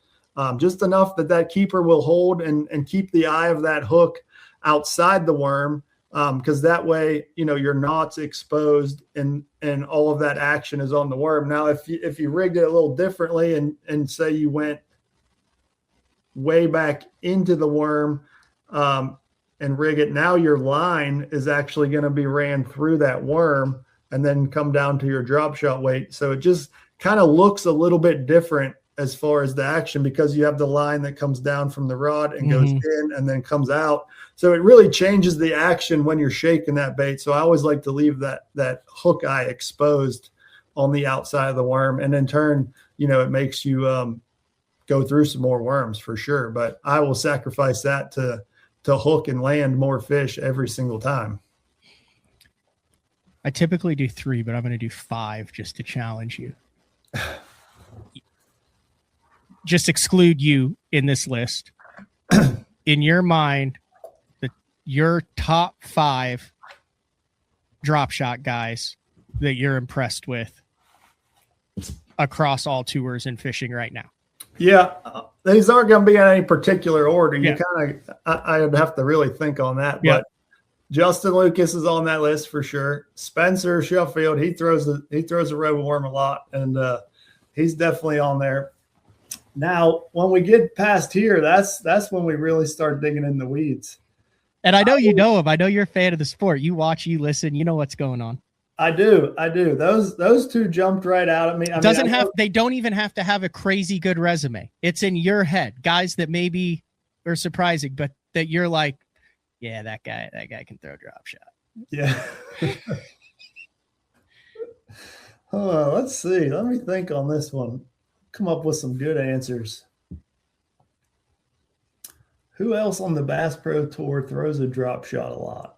just enough that keeper will hold and keep the eye of that hook outside the worm. Because that way, you know, your knot's exposed and all of that action is on the worm. Now, if you rigged it a little differently and say you went way back into the worm and rig it, now your line is actually going to be ran through that worm and then come down to your drop shot weight. So it just kind of looks a little bit different as far as the action because you have the line that comes down from the rod and goes in and then comes out. So it really changes the action when you're shaking that bait. So I always like to leave that hook eye exposed on the outside of the worm. And in turn, you know, it makes you go through some more worms for sure. But I will sacrifice that to hook and land more fish every single time. I typically do 3, but I'm going to do 5 just to challenge you. Just exclude you in this list. In your mind, your top 5 drop shot guys that you're impressed with across all tours and fishing right now. Yeah, these aren't going to be in any particular order. You kind of, I'd have to really think on that. But Justin Lucas is on that list for sure. Spencer Sheffield, he throws a robo worm a lot, and he's definitely on there. Now, when we get past here, that's when we really start digging in the weeds. And I know you know him. I know you're a fan of the sport. You watch, you listen, you know what's going on. I do. Those two jumped right out at me. They don't even have to have a crazy good resume. It's in your head. Guys that maybe are surprising, but that you're like, yeah, that guy can throw a drop shot. Yeah. Let's see. Let me think on this one. Come up with some good answers. Who else on the Bass Pro Tour throws a drop shot a lot?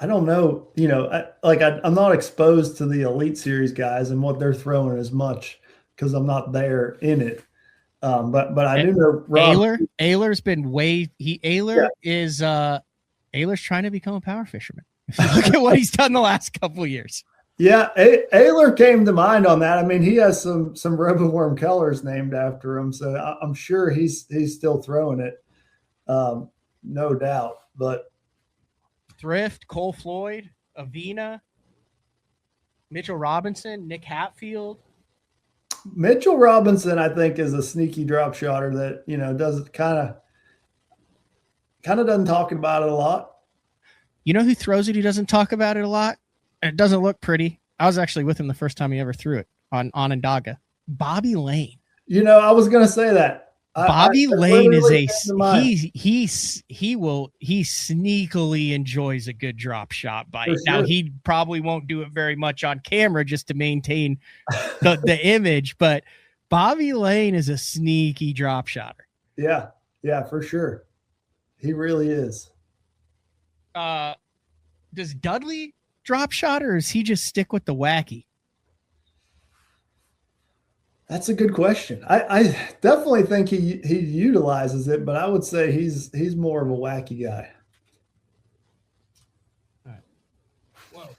I don't know. You know, I'm not exposed to the Elite Series guys and what they're throwing as much because I'm not there in it. But I do know Rob. Ayler's been Ayler's trying to become a power fisherman. Look at what he's done the last couple of years. Yeah, Ayler came to mind on that. I mean, he has some roboworm colors named after him, so I'm sure he's still throwing it, no doubt. But Thrift, Cole Floyd, Avena, Mitchell Robinson, Nick Hatfield. Mitchell Robinson, I think, is a sneaky drop shotter that, you know, does kind of doesn't talk about it a lot. You know who throws it? He doesn't talk about it a lot. It doesn't look pretty. I was actually with him the first time he ever threw it on Onondaga. Bobby Lane. You know, I was going to say that. Bobby Lane is he sneakily enjoys a good drop shot bite. Sure. Now he probably won't do it very much on camera just to maintain the image, but Bobby Lane is a sneaky drop shotter. Yeah, for sure. He really is. Does Dudley drop shot or does he just stick with the wacky? That's a good question. I definitely think he utilizes it, but I would say he's more of a wacky guy. All right. Well,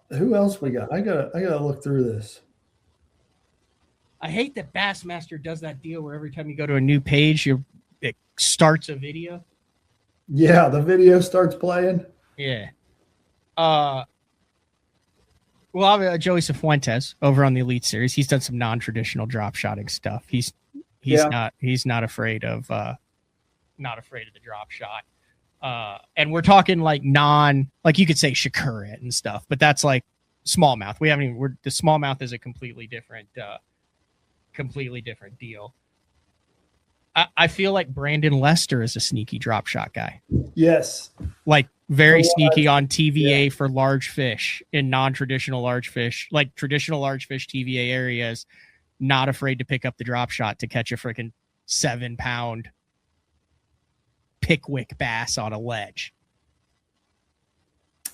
who else we got? I gotta look through this. I hate that Bassmaster does that deal where every time you go to a new page, it starts a video. Yeah, the video starts playing. Yeah. Well, Joey Cifuentes over on the Elite Series, he's done some non-traditional drop shotting stuff. He's not afraid of the drop shot. And we're talking like you could say Shakura and stuff, but that's like smallmouth. The smallmouth is a completely different deal. I feel like Brandon Lester is a sneaky drop shot guy. Yes. Like very sneaky on TVA for large fish in non-traditional large fish, like traditional large fish TVA areas, not afraid to pick up the drop shot to catch a freaking 7-pound Pickwick bass on a ledge.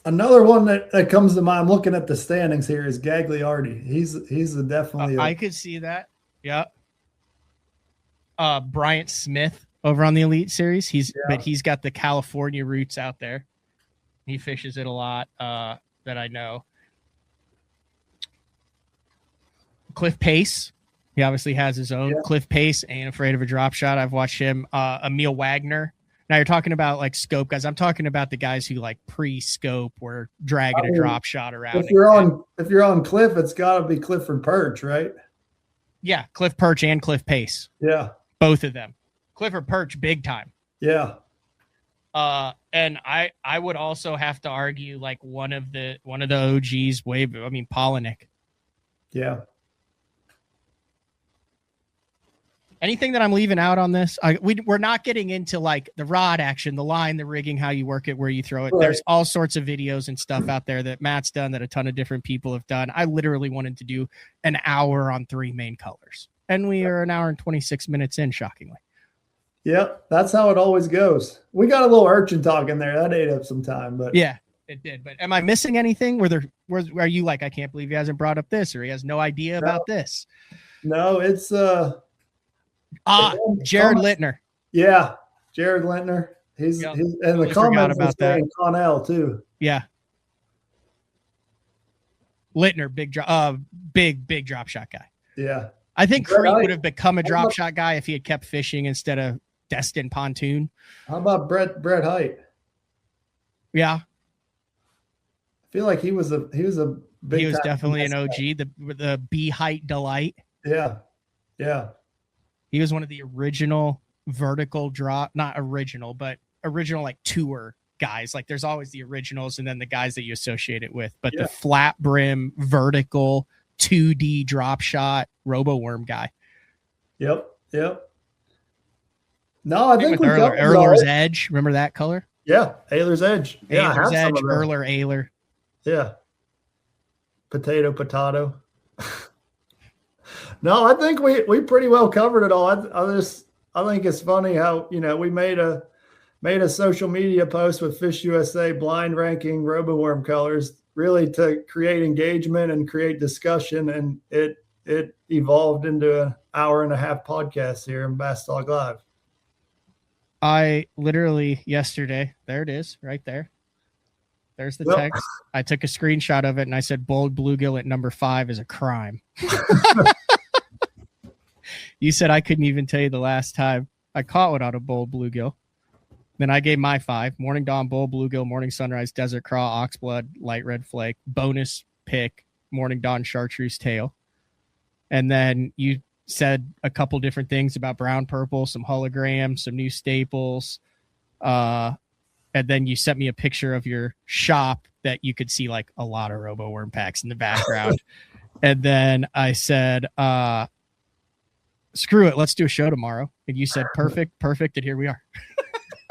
Another one that comes to mind, I'm looking at the standings here, is Gagliardi. He's definitely I could see that. Yeah. Bryant Smith over on the Elite Series. But he's got the California roots out there. He fishes it a lot, that I know. Cliff Pace. He obviously has his own. Cliff Pace, ain't afraid of a drop shot. I've watched him. Emil Wagner. Now you're talking about like scope guys. I'm talking about the guys who like pre-scope were dragging a drop shot around. If you're on Cliff, it's got to be Clifford Perch, right? Yeah, Cliff Perch and Cliff Pace. Yeah, both of them. Clifford Perch, big time. Yeah. And I would also have to argue like one of the OGs. Polinick. Yeah. Anything that I'm leaving out on this? We're not getting into like the rod action, the line, the rigging, how you work it, where you throw it. Right. There's all sorts of videos and stuff out there that Matt's done, that a ton of different people have done. I literally wanted to do an hour on 3 main colors, and we are an hour and 26 minutes in, shockingly. Yep, that's how it always goes. We got a little urchin talk in there. That ate up some time, but yeah, it did. But am I missing anything? Are you like, I can't believe he hasn't brought up this, or he has no idea about this? No, it's Jared Littner. Yeah, Jared Littner. He's and the comments about that. Connell too. Yeah. Littner, big drop shot guy. Yeah. I think Crete would have become a drop shot guy if he had kept fishing instead of Destin Pontoon. How about Brett Height? Yeah. I feel like he was big. He was definitely an OG, the B Height delight. Yeah. Yeah. He was one of the original vertical drop, not original, but original like tour guys. Like there's always the originals and then the guys that you associate it with. But the flat brim, vertical, 2D drop shot, robo worm guy. Yep. No, I think Erler's Edge. Remember that color? Yeah, Ayler's Edge. Yeah, Ayler's Edge, Ayler. Yeah. Potato. No, I think we pretty well covered it all. I think it's funny how, we made a social media post with Fish USA blind ranking RoboWorm colors, really to create engagement and create discussion, and it evolved into an hour-and-a-half podcast here in Bass Talk Live. I literally yesterday, there it is, right there. There's the text. I took a screenshot of it and I said, bold bluegill at number 5 is a crime. You said I couldn't even tell you the last time I caught one on a bold bluegill. Then I gave my 5: morning dawn, bold bluegill, morning sunrise, desert craw, oxblood, light red flake, bonus pick, morning dawn, chartreuse tail. And then you said a couple different things about brown purple, some holograms, some new staples. And then you sent me a picture of your shop that you could see like a lot of robo worm packs in the background. And then I said, screw it, let's do a show tomorrow. And you said, perfect. And here we are.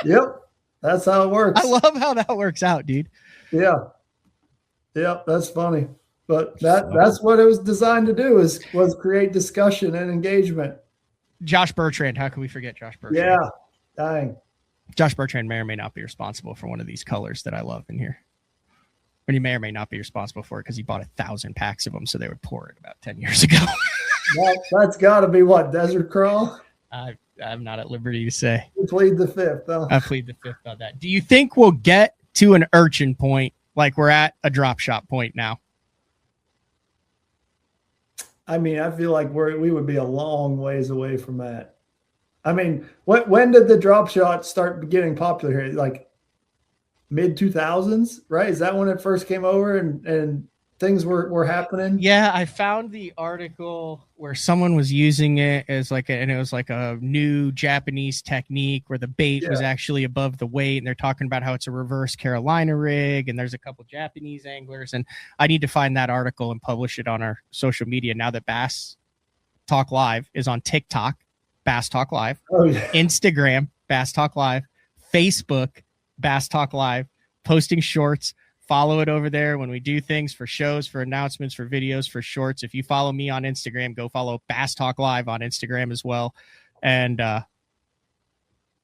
Yep. That's how it works. I love how that works out, dude. Yeah. Yep. That's funny. But that's what it was designed to do, was create discussion and engagement. Josh Bertrand. How can we forget Josh Bertrand? Yeah. Dang. Josh Bertrand may or may not be responsible for one of these colors that I love in here. And he may or may not be responsible for it because he bought 1,000 packs of them, so they would pour it about 10 years ago. That's got to be what, desert crawl? I'm not at liberty to say. You plead the 5th, though. I plead the 5th on that. Do you think we'll get to an urchin point like we're at a drop shot point now? I mean, I feel like we would be a long ways away from that. I mean, when did the drop shot start getting popular here? Like mid 2000s, right? Is that when it first came over and things were happening? Yeah, I found the article where someone was using it as and it was like a new Japanese technique where the bait was actually above the weight, and they're talking about how it's a reverse Carolina rig, and there's a couple Japanese anglers, and I need to find that article and publish it on our social media now that Bass Talk Live is on TikTok, Bass Talk Live, Instagram, Bass Talk Live, Facebook, Bass Talk Live, posting shorts. Follow it over there when we do things for shows, for announcements, for videos, for shorts. If you follow me on Instagram, go follow Bass Talk Live on Instagram as well. And yeah,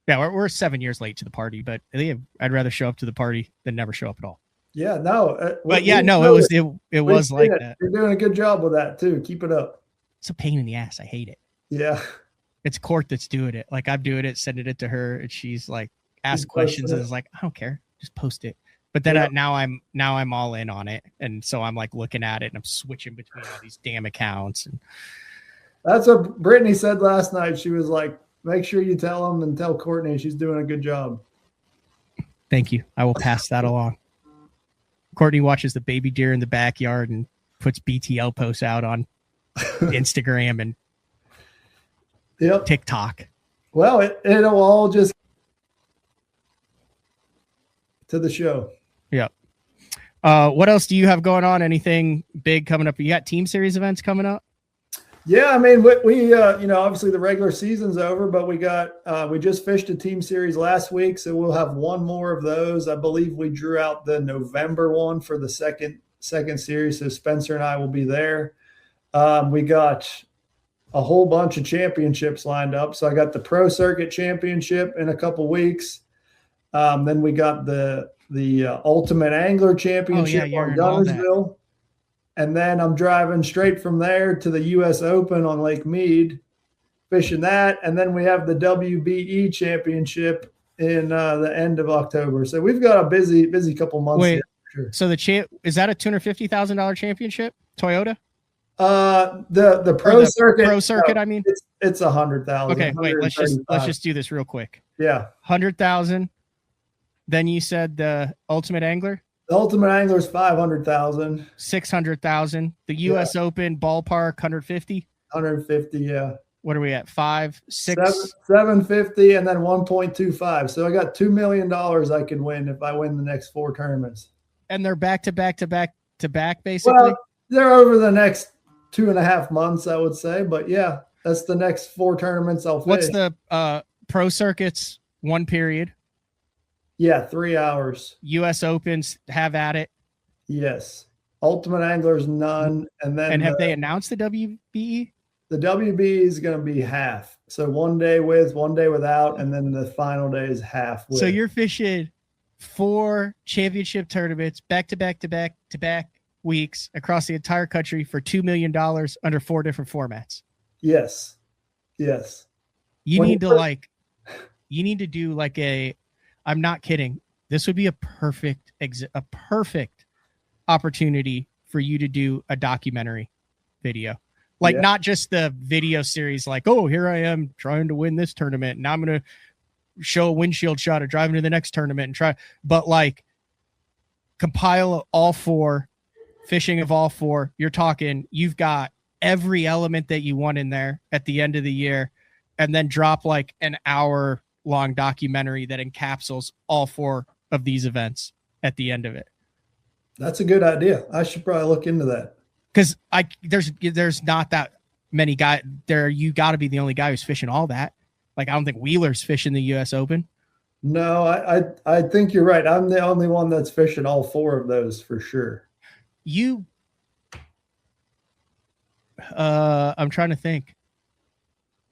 we're 7 years late to the party, but I'd rather show up to the party than never show up at all. Yeah, no. But yeah, no, it was like that. You're doing a good job with that too. Keep it up. It's a pain in the ass. I hate it. Yeah. It's Court that's doing it. Like I'm doing it, sending it to her, and she's like ask questions and is like, I don't care, just post it. But then now I'm all in on it, and so I'm like looking at it and I'm switching between all these damn accounts. And that's what Brittany said last night. She was like, make sure you tell them and tell Courtney she's doing a good job. Thank you. I will pass that along. Courtney watches the baby deer in the backyard and puts BTL posts out on Instagram and TikTok. Well, it'll all just to the show. Yep. What else do you have going on? Anything big coming up? You got team series events coming up? Yeah, I mean, we obviously the regular season's over, but we just fished a team series last week, so we'll have one more of those. I believe we drew out the November one for the second series, so Spencer and I will be there. We got a whole bunch of championships lined up. So I got the Pro Circuit Championship in a couple weeks. Then we got the Ultimate Angler Championship on Gunnersville. And then I'm driving straight from there to the U.S. Open on Lake Mead, fishing that. And then we have the WBE Championship in the end of October. So we've got a busy couple months. Wait, here. So is that a $250,000 championship, Toyota? The Pro Circuit. Pro Circuit, I mean, it's 100,000. Okay, wait. Let's just do this real quick. Yeah, 100,000. Then you said the Ultimate Angler. The Ultimate Angler is 500,000. 600,000. The U.S. Open ballpark 150. 150. Yeah. What are we at? 5, 6, 750, and then 1.25. So I got $2 million I could win if I win the next 4 tournaments. And they're back to back, basically. Well, they're over the next 2.5 months, I would say. But yeah, that's the next 4 tournaments I'll fish. What's the Pro Circuits 1 period? Yeah, 3 hours. U.S. Opens, have at it. Yes. Ultimate Anglers, none. And have they announced the WBE? The WBE is going to be half. So 1 day with, 1 day without, and then the final day is half with. So you're fishing 4 championship tournaments back to back weeks across the entire country for $2 million under 4 different formats. Yes. You need to do like I'm not kidding. This would be a perfect opportunity for you to do a documentary video. Like not just the video series like, oh, here I am trying to win this tournament and I'm going to show a windshield shot of driving to the next tournament and try, but like compile all 4, fishing of all 4. You're talking, you've got every element that you want in there at the end of the year, and then drop like an hour-long documentary that encapsulates all 4 of these events at the end of it. That's a good idea. I should probably look into that. Because there's not that many guys there. You got to be the only guy who's fishing all that. Like I don't think Wheeler's fishing the U.S. Open. No, I think you're right. I'm the only one that's fishing all 4 of those for sure. I'm trying to think.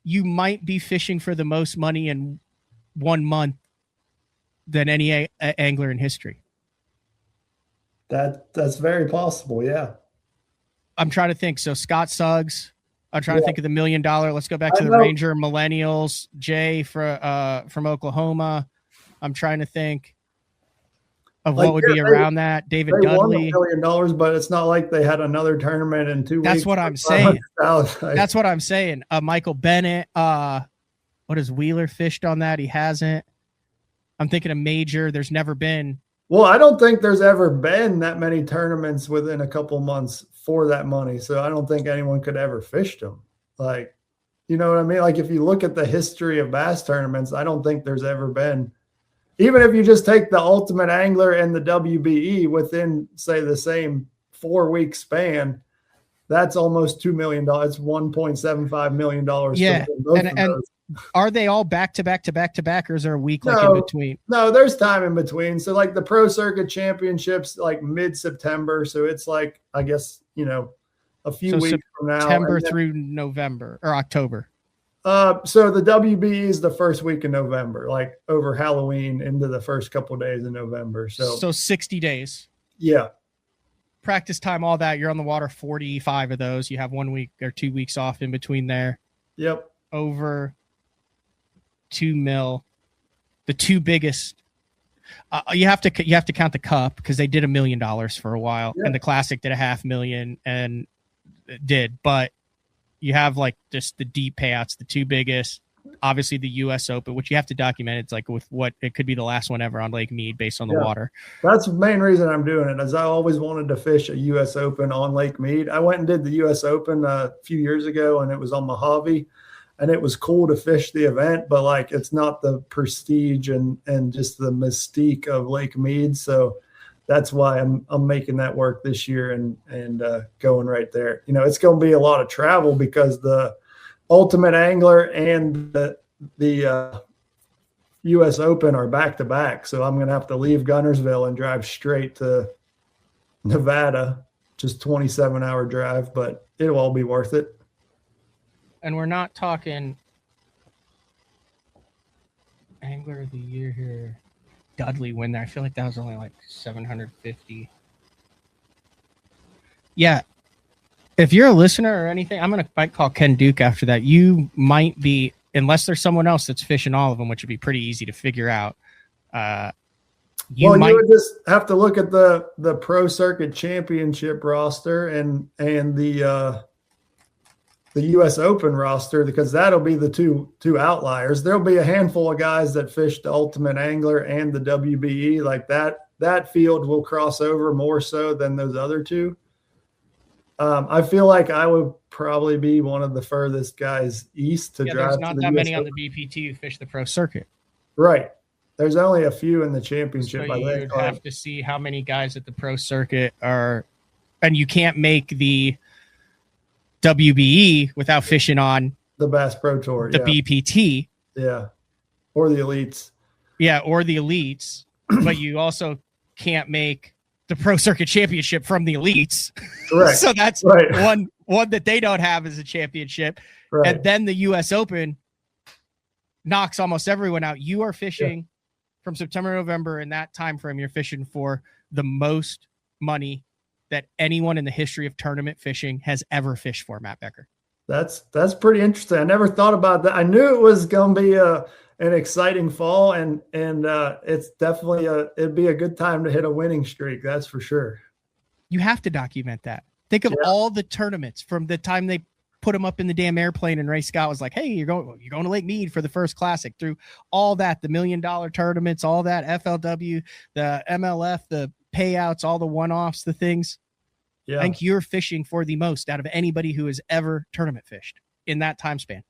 You might be fishing for the most money in 1 month than any angler in history. That's very possible. Yeah. I'm trying to think. So Scott Suggs, I'm trying to think of the $1 million. Let's go back to the Ranger Millennials. Jay from Oklahoma. I'm trying to think of what would be around that. David Dudley. Won $1 million, but it's not like they had another tournament in 2 weeks. That's what I'm saying. That's what I'm saying. Michael Bennett. What has Wheeler fished on that? He hasn't. I'm thinking a major. There's never been. Well, I don't think there's ever been that many tournaments within a couple months for that money. So I don't think anyone could ever fish them. Like, you know what I mean? Like if you look at the history of bass tournaments, I don't think there's ever been, even if you just take the Ultimate Angler and the WBE within, say, the same 4-week span, that's almost $2 million. It's $1.75 million. Yeah. And are they all back to back, or is there a week in between? No, there's time in between. So like the Pro Circuit Championships, like mid-September. So it's like, I guess, a few weeks from now. September through November or October. So the WBE is the first week in November, like over Halloween into the first couple of days in November. So 60 days. Yeah. Practice time, all that. You're on the water 45 of those. You have 1 week or 2 weeks off in between there. Yep. Over 2 mil. The two biggest. You have to count the cup because they did $1 million for a while, and the Classic did $500,000 and did. But you have like just the deep payouts, the two biggest. Obviously, the U.S. Open, which you have to document. It's like with what it could be the last one ever on Lake Mead based on the water. That's the main reason I'm doing it, is I always wanted to fish a U.S. Open on Lake Mead. I went and did the U.S. Open a few years ago, and it was on Mojave. And it was cool to fish the event, but like it's not the prestige and just the mystique of Lake Mead. So that's why I'm making that work this year and going right there. You know, it's going to be a lot of travel because the Ultimate Angler and the U.S. Open are back to back. So I'm going to have to leave Gunnersville and drive straight to Nevada, just 27-hour drive, but it'll all be worth it. And we're not talking Angler of the Year here. Dudley win there. I feel like that was only like 750. Yeah. If you're a listener or anything, might call Ken Duke after that. You might be, unless there's someone else that's fishing all of them, which would be pretty easy to figure out. You would just have to look at the Pro Circuit Championship roster and the U.S. Open roster, because that'll be the two outliers. There'll be a handful of guys that fish the Ultimate Angler and the WBE. Like that field will cross over more so than those other two. I feel like I would probably be one of the furthest guys east to drive. There's not to the that US many Open. on the BPT who fish the Pro Circuit. Right. There's only a few in the championship. So you'd have to see how many guys at the Pro Circuit are, and you can't make the WBE without fishing on the Bass Pro Tour, the BPT. Yeah. Or the elites. Yeah, or the elites. But you also can't make the Pro Circuit Championship from the elites. Correct. So that's one that they don't have as a championship. Right. And then the US Open knocks almost everyone out. You are fishing from September to November in that time frame. You're fishing for the most money that anyone in the history of tournament fishing has ever fished for, Matt Becker. That's pretty interesting. I never thought about that. I knew it was going to be an exciting fall, and it's definitely it'd be a good time to hit a winning streak. That's for sure. You have to document that. Think of all the tournaments from the time they put them up in the damn airplane, and Ray Scott was like, "Hey, you're going to Lake Mead for the first Classic." Through all that, the $1 million tournaments, all that FLW, the MLF, the payouts, all the one-offs, the things. I think you're fishing for the most out of anybody who has ever tournament fished in that time span.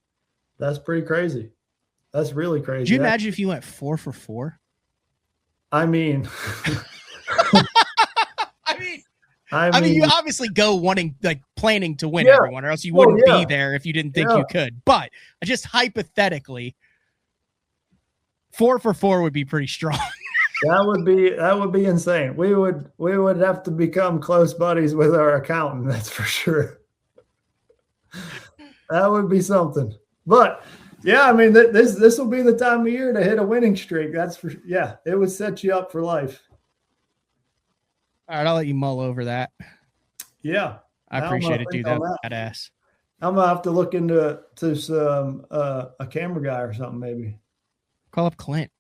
That's pretty crazy. That's really crazy. Could you imagine if you went 4 for 4? I mean, I mean, you obviously go planning to win everyone, or else you wouldn't be there if you didn't think you could. But just hypothetically, 4 for 4 would be pretty strong. That would be insane. We would have to become close buddies with our accountant. That's for sure. That would be something. But yeah, I mean, this will be the time of year to hit a winning streak. That's for it would set you up for life. All right, I'll let you mull over that. Yeah, I appreciate it, dude. Badass. I'm gonna have to look into some a camera guy or something maybe. Call up Clint.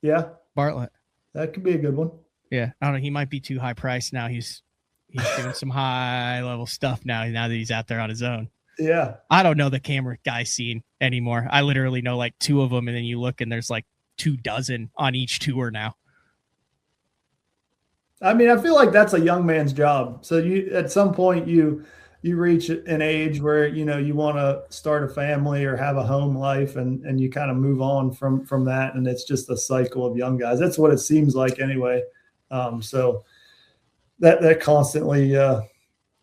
Yeah. Bartlett. That could be a good one. Yeah. I don't know. He might be too high priced now. He's doing some high level stuff now that he's out there on his own. Yeah. I don't know the camera guy scene anymore. I literally know like 2 of them, and then you look and there's like 24 on each tour now. I mean, I feel like that's a young man's job. So at some point you reach an age where, you want to start a family or have a home life, and you kind of move on from that. And it's just a cycle of young guys. That's what it seems like anyway. So that constantly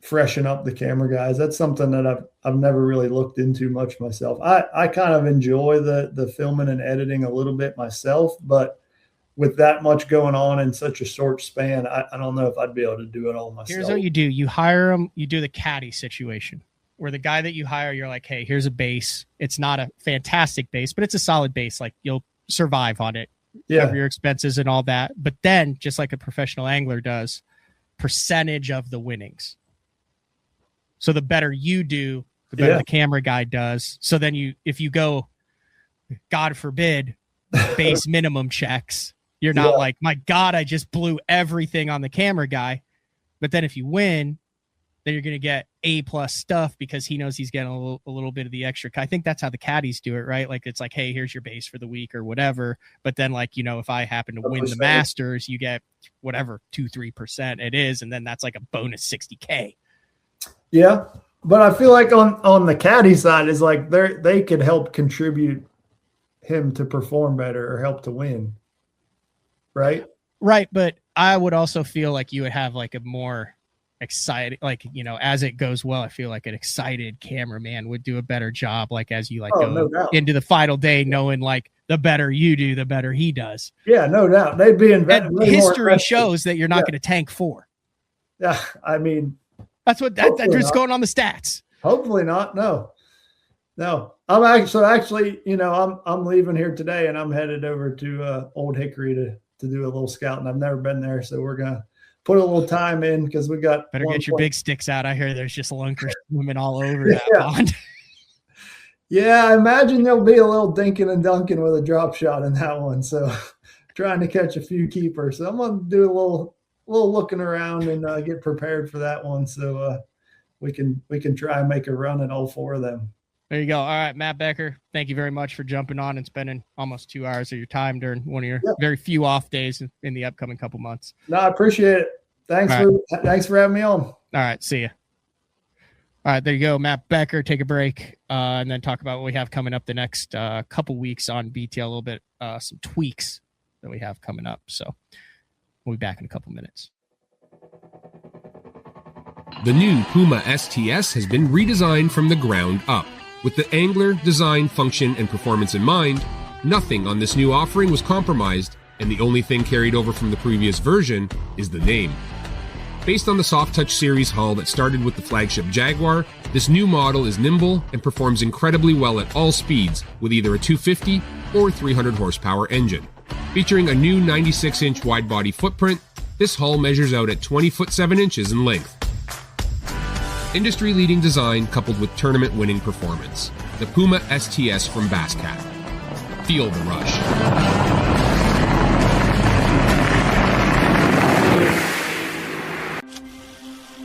freshen up the camera guys. That's something that I've never really looked into much myself. I kind of enjoy the filming and editing a little bit myself, but with that much going on in such a short span, I don't know if I'd be able to do it all myself. Here's what you do. You hire them. You do the caddy situation. where the guy that you hire, you're like, hey, here's a base. It's not a fantastic base, but it's a solid base. Like, you'll survive on it, cover your expenses and all that. But then, just like a professional angler does, percentage of the winnings. So the better you do, the better the camera guy does. So then if you go, God forbid, base minimum checks, you're not like, my God, I just blew everything on the camera guy. But then if you win, then you're going to get A+ stuff because he knows he's getting a little bit of the extra. I think that's how the caddies do it, right? Like, it's like, hey, here's your base for the week or whatever. But then, like, you know, if I happen to win the Masters, you get whatever 2-3% it is, and then that's like a bonus $60K. Yeah, but I feel like on the caddy side is like they could help contribute him to perform better or help to win, right? Right, but I would also feel like you would have like a more excited, like, you know, as it goes well, I feel like an excited cameraman would do a better job, like as you go into the final day, knowing like the better you do, the better he does. Yeah, no doubt. They'd be invested. History shows that you're not going to tank 4. Yeah, I mean, that's what that's just going on the stats. Hopefully not. No. I'm actually, you know, I'm leaving here today and I'm headed over to Old Hickory to do a little scouting. I've never been there, so we're gonna put a little time in because we got better get your big sticks out. I hear there's just lunkers swimming all over that pond. Yeah, I imagine there'll be a little dinking and dunking with a drop shot in that one. So trying to catch a few keepers. So I'm gonna do a little looking around and get prepared for that one. So we can try and make a run at all 4 of them. There you go. All right, Matt Becker, thank you very much for jumping on and spending almost 2 hours of your time during one of your very few off days in the upcoming couple months. No, I appreciate it. Thanks for having me on. All right, see you. All right, there you go, Matt Becker. Take a break and then talk about what we have coming up the next couple weeks on BTL, a little bit, some tweaks that we have coming up. So we'll be back in a couple minutes. The new Puma STS has been redesigned from the ground up. With the angler, design, function, and performance in mind, nothing on this new offering was compromised, and the only thing carried over from the previous version is the name. Based on the Soft Touch series hull that started with the flagship Jaguar, this new model is nimble and performs incredibly well at all speeds with either a 250 or 300 horsepower engine. Featuring a new 96-inch wide-body footprint, this hull measures out at 20 foot 7 inches in length. Industry-leading design coupled with tournament-winning performance. The Puma STS from Basscat. Feel the rush.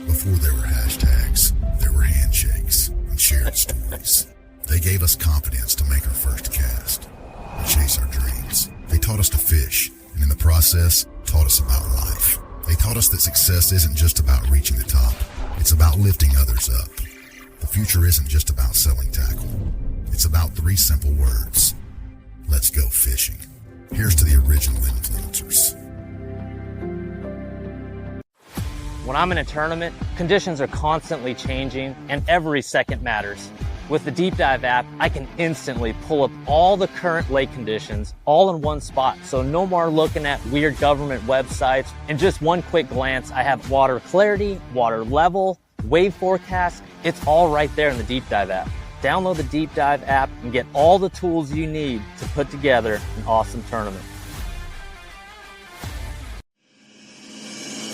Before there were hashtags, there were handshakes and shared stories. They gave us confidence to make our first cast and chase our dreams. They taught us to fish, and in the process, taught us about life. They taught us that success isn't just about reaching the top. It's about lifting others up. The future isn't just about selling tackle. It's about 3 simple words. Let's go fishing. Here's to the original influencers. When I'm in a tournament, conditions are constantly changing and every second matters. With the Deep Dive app, I can instantly pull up all the current lake conditions all in one spot. So no more looking at weird government websites. In just one quick glance, I have water clarity, water level, wave forecast. It's all right there in the Deep Dive app. Download the Deep Dive app and get all the tools you need to put together an awesome tournament.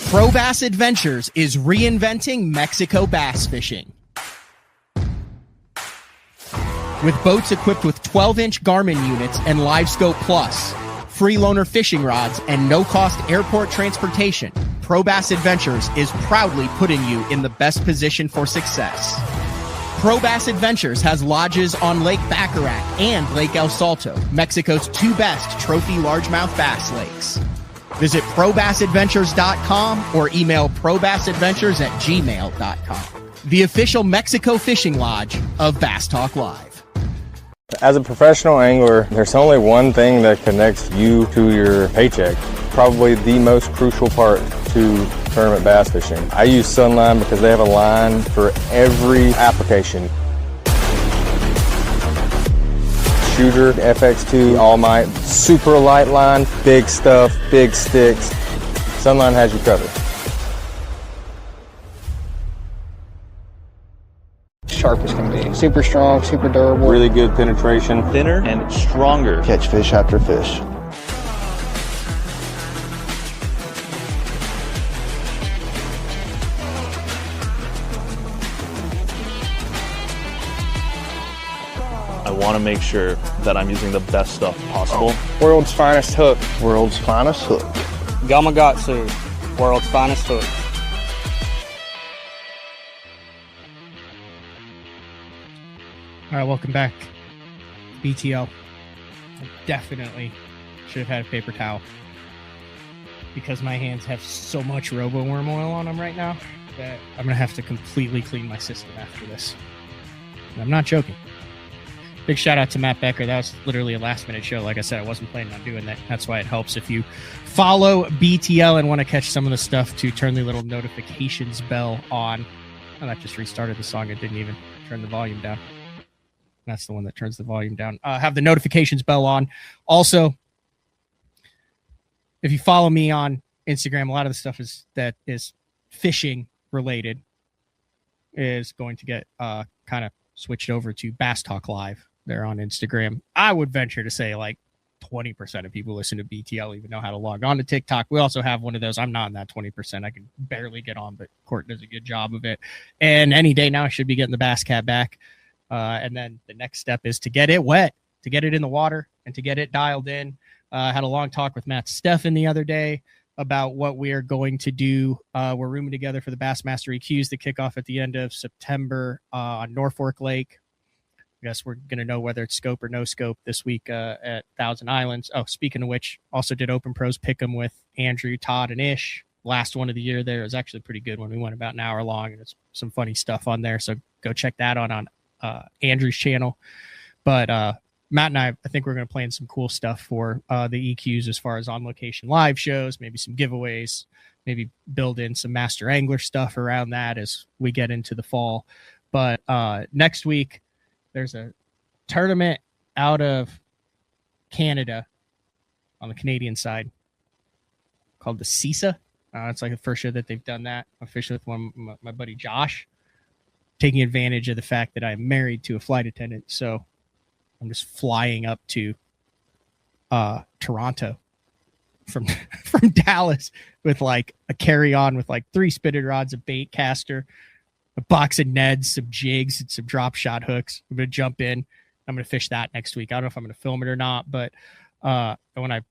Pro Bass Adventures is reinventing Mexico bass fishing. With boats equipped with 12-inch Garmin units and LiveScope Plus, free loaner fishing rods, and no-cost airport transportation, Pro Bass Adventures is proudly putting you in the best position for success. Pro Bass Adventures has lodges on Lake Baccarat and Lake El Salto, Mexico's 2 best trophy largemouth bass lakes. Visit probassadventures.com or email probassadventures@gmail.com. The official Mexico fishing lodge of Bass Talk Live. As a professional angler, there's only one thing that connects you to your paycheck. Probably the most crucial part to tournament bass fishing. I use Sunline because they have a line for every application. Shooter, FX2, All Might, super light line, big stuff, big sticks. Sunline has you covered. sharp as can be. Super strong, super durable. Really good penetration. Thinner and stronger. Catch fish after fish. I want to make sure that I'm using the best stuff possible. World's finest hook. World's finest hook. Gamakatsu, world's finest hook. All right, welcome back. BTL. I definitely should have had a paper towel because my hands have so much robo worm oil on them right now that I'm going to have to completely clean my system after this. And I'm not joking. Big shout out to Matt Becker. That was literally a last minute show. Like I said, I wasn't planning on doing that. That's why it helps if you follow BTL and want to catch some of the stuff to turn the little notifications bell on. Oh, that just restarted the song. It didn't even turn the volume down. That's the one that turns the volume down. Have the notifications bell on. Also, if you follow me on Instagram, a lot of the stuff that is fishing related is going to get kind of switched over to Bass Talk Live there on Instagram. I would venture to say like 20% of people listen to BTL even know how to log on to TikTok. We also have one of those. I'm not in that 20%. I can barely get on, but Court does a good job of it. And any day now I should be getting the Bass Cat back. And then the next step is to get it wet, to get it in the water, and to get it dialed in. I had a long talk with Matt Steffen the other day about what we are going to do. We're rooming together for the Bassmaster EQs to kick off at the end of September on Norfolk Lake. I guess we're going to know whether it's scope or no scope this week at Thousand Islands. Oh, speaking of which, also did Open Pros Pick'em with Andrew, Todd, and Ish. Last one of the year there. It was actually a pretty good one. We went about an hour long, and it's some funny stuff on there. So go check that on Andrew's channel. But Matt and I think we're going to plan some cool stuff for the EQs as far as on location live shows, maybe some giveaways, maybe build in some master angler stuff around that as we get into the fall. But next week there's a tournament out of Canada on the Canadian side called the CISA. It's like the first year that they've done that. I fished with my buddy Josh, taking advantage of the fact that I'm married to a flight attendant. So I'm just flying up to Toronto from Dallas with like a carry-on with like 3 spitted rods, a bait caster, a box of Neds, some jigs, and some drop shot hooks. I'm going to jump in. I'm going to fish that next week. I don't know if I'm going to film it or not, but when I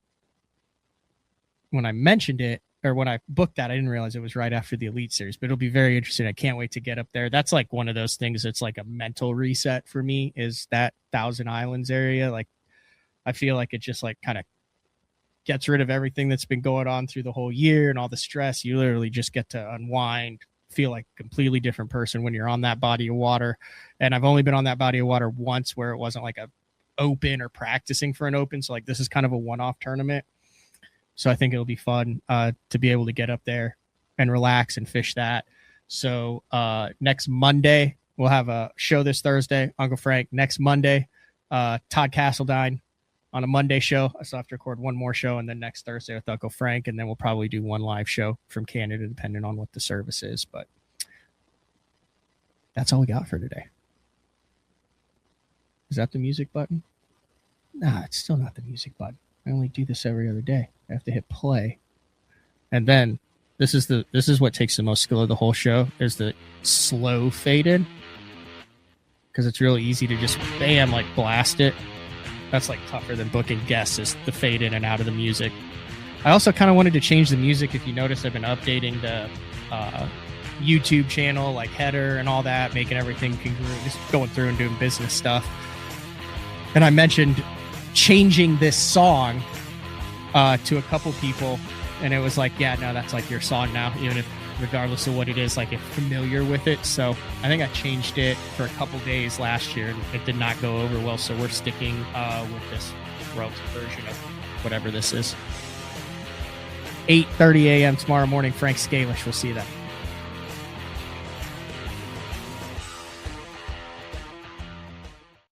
mentioned it, or when I booked that, I didn't realize it was right after the Elite Series, but it'll be very interesting. I can't wait to get up there. That's like one of those things that's like a mental reset for me, is that Thousand Islands area. Like, I feel like it just like kind of gets rid of everything that's been going on through the whole year and all the stress. You literally just get to unwind, feel like a completely different person when you're on that body of water. And I've only been on that body of water once where it wasn't like a open or practicing for an open. So like this is kind of a one-off tournament. So I think it'll be fun to be able to get up there and relax and fish that. So next Monday, we'll have a show this Thursday, Uncle Frank. Next Monday, Todd Castledine on a Monday show. I still have to record one more show, and then next Thursday with Uncle Frank, and then we'll probably do one live show from Canada, depending on what the service is. But that's all we got for today. Is that the music button? Nah, it's still not the music button. I only do this every other day. I have to hit play. And then this is what takes the most skill of the whole show, is the slow fade in. Because it's really easy to just bam, like blast it. That's like tougher than booking guests, is the fade in and out of the music. I also kind of wanted to change the music. If you notice, I've been updating the YouTube channel, like header and all that, making everything congruent, just going through and doing business stuff. And I mentioned changing this song to a couple people, and it was like, yeah, no, that's like your song now, even if regardless of what it is, like if familiar with it. So I think I changed it for a couple days last year, and it did not go over well. So we're sticking with this relative version of whatever this is. 8:30 a.m. tomorrow morning. Frank Scalish. We'll see you then.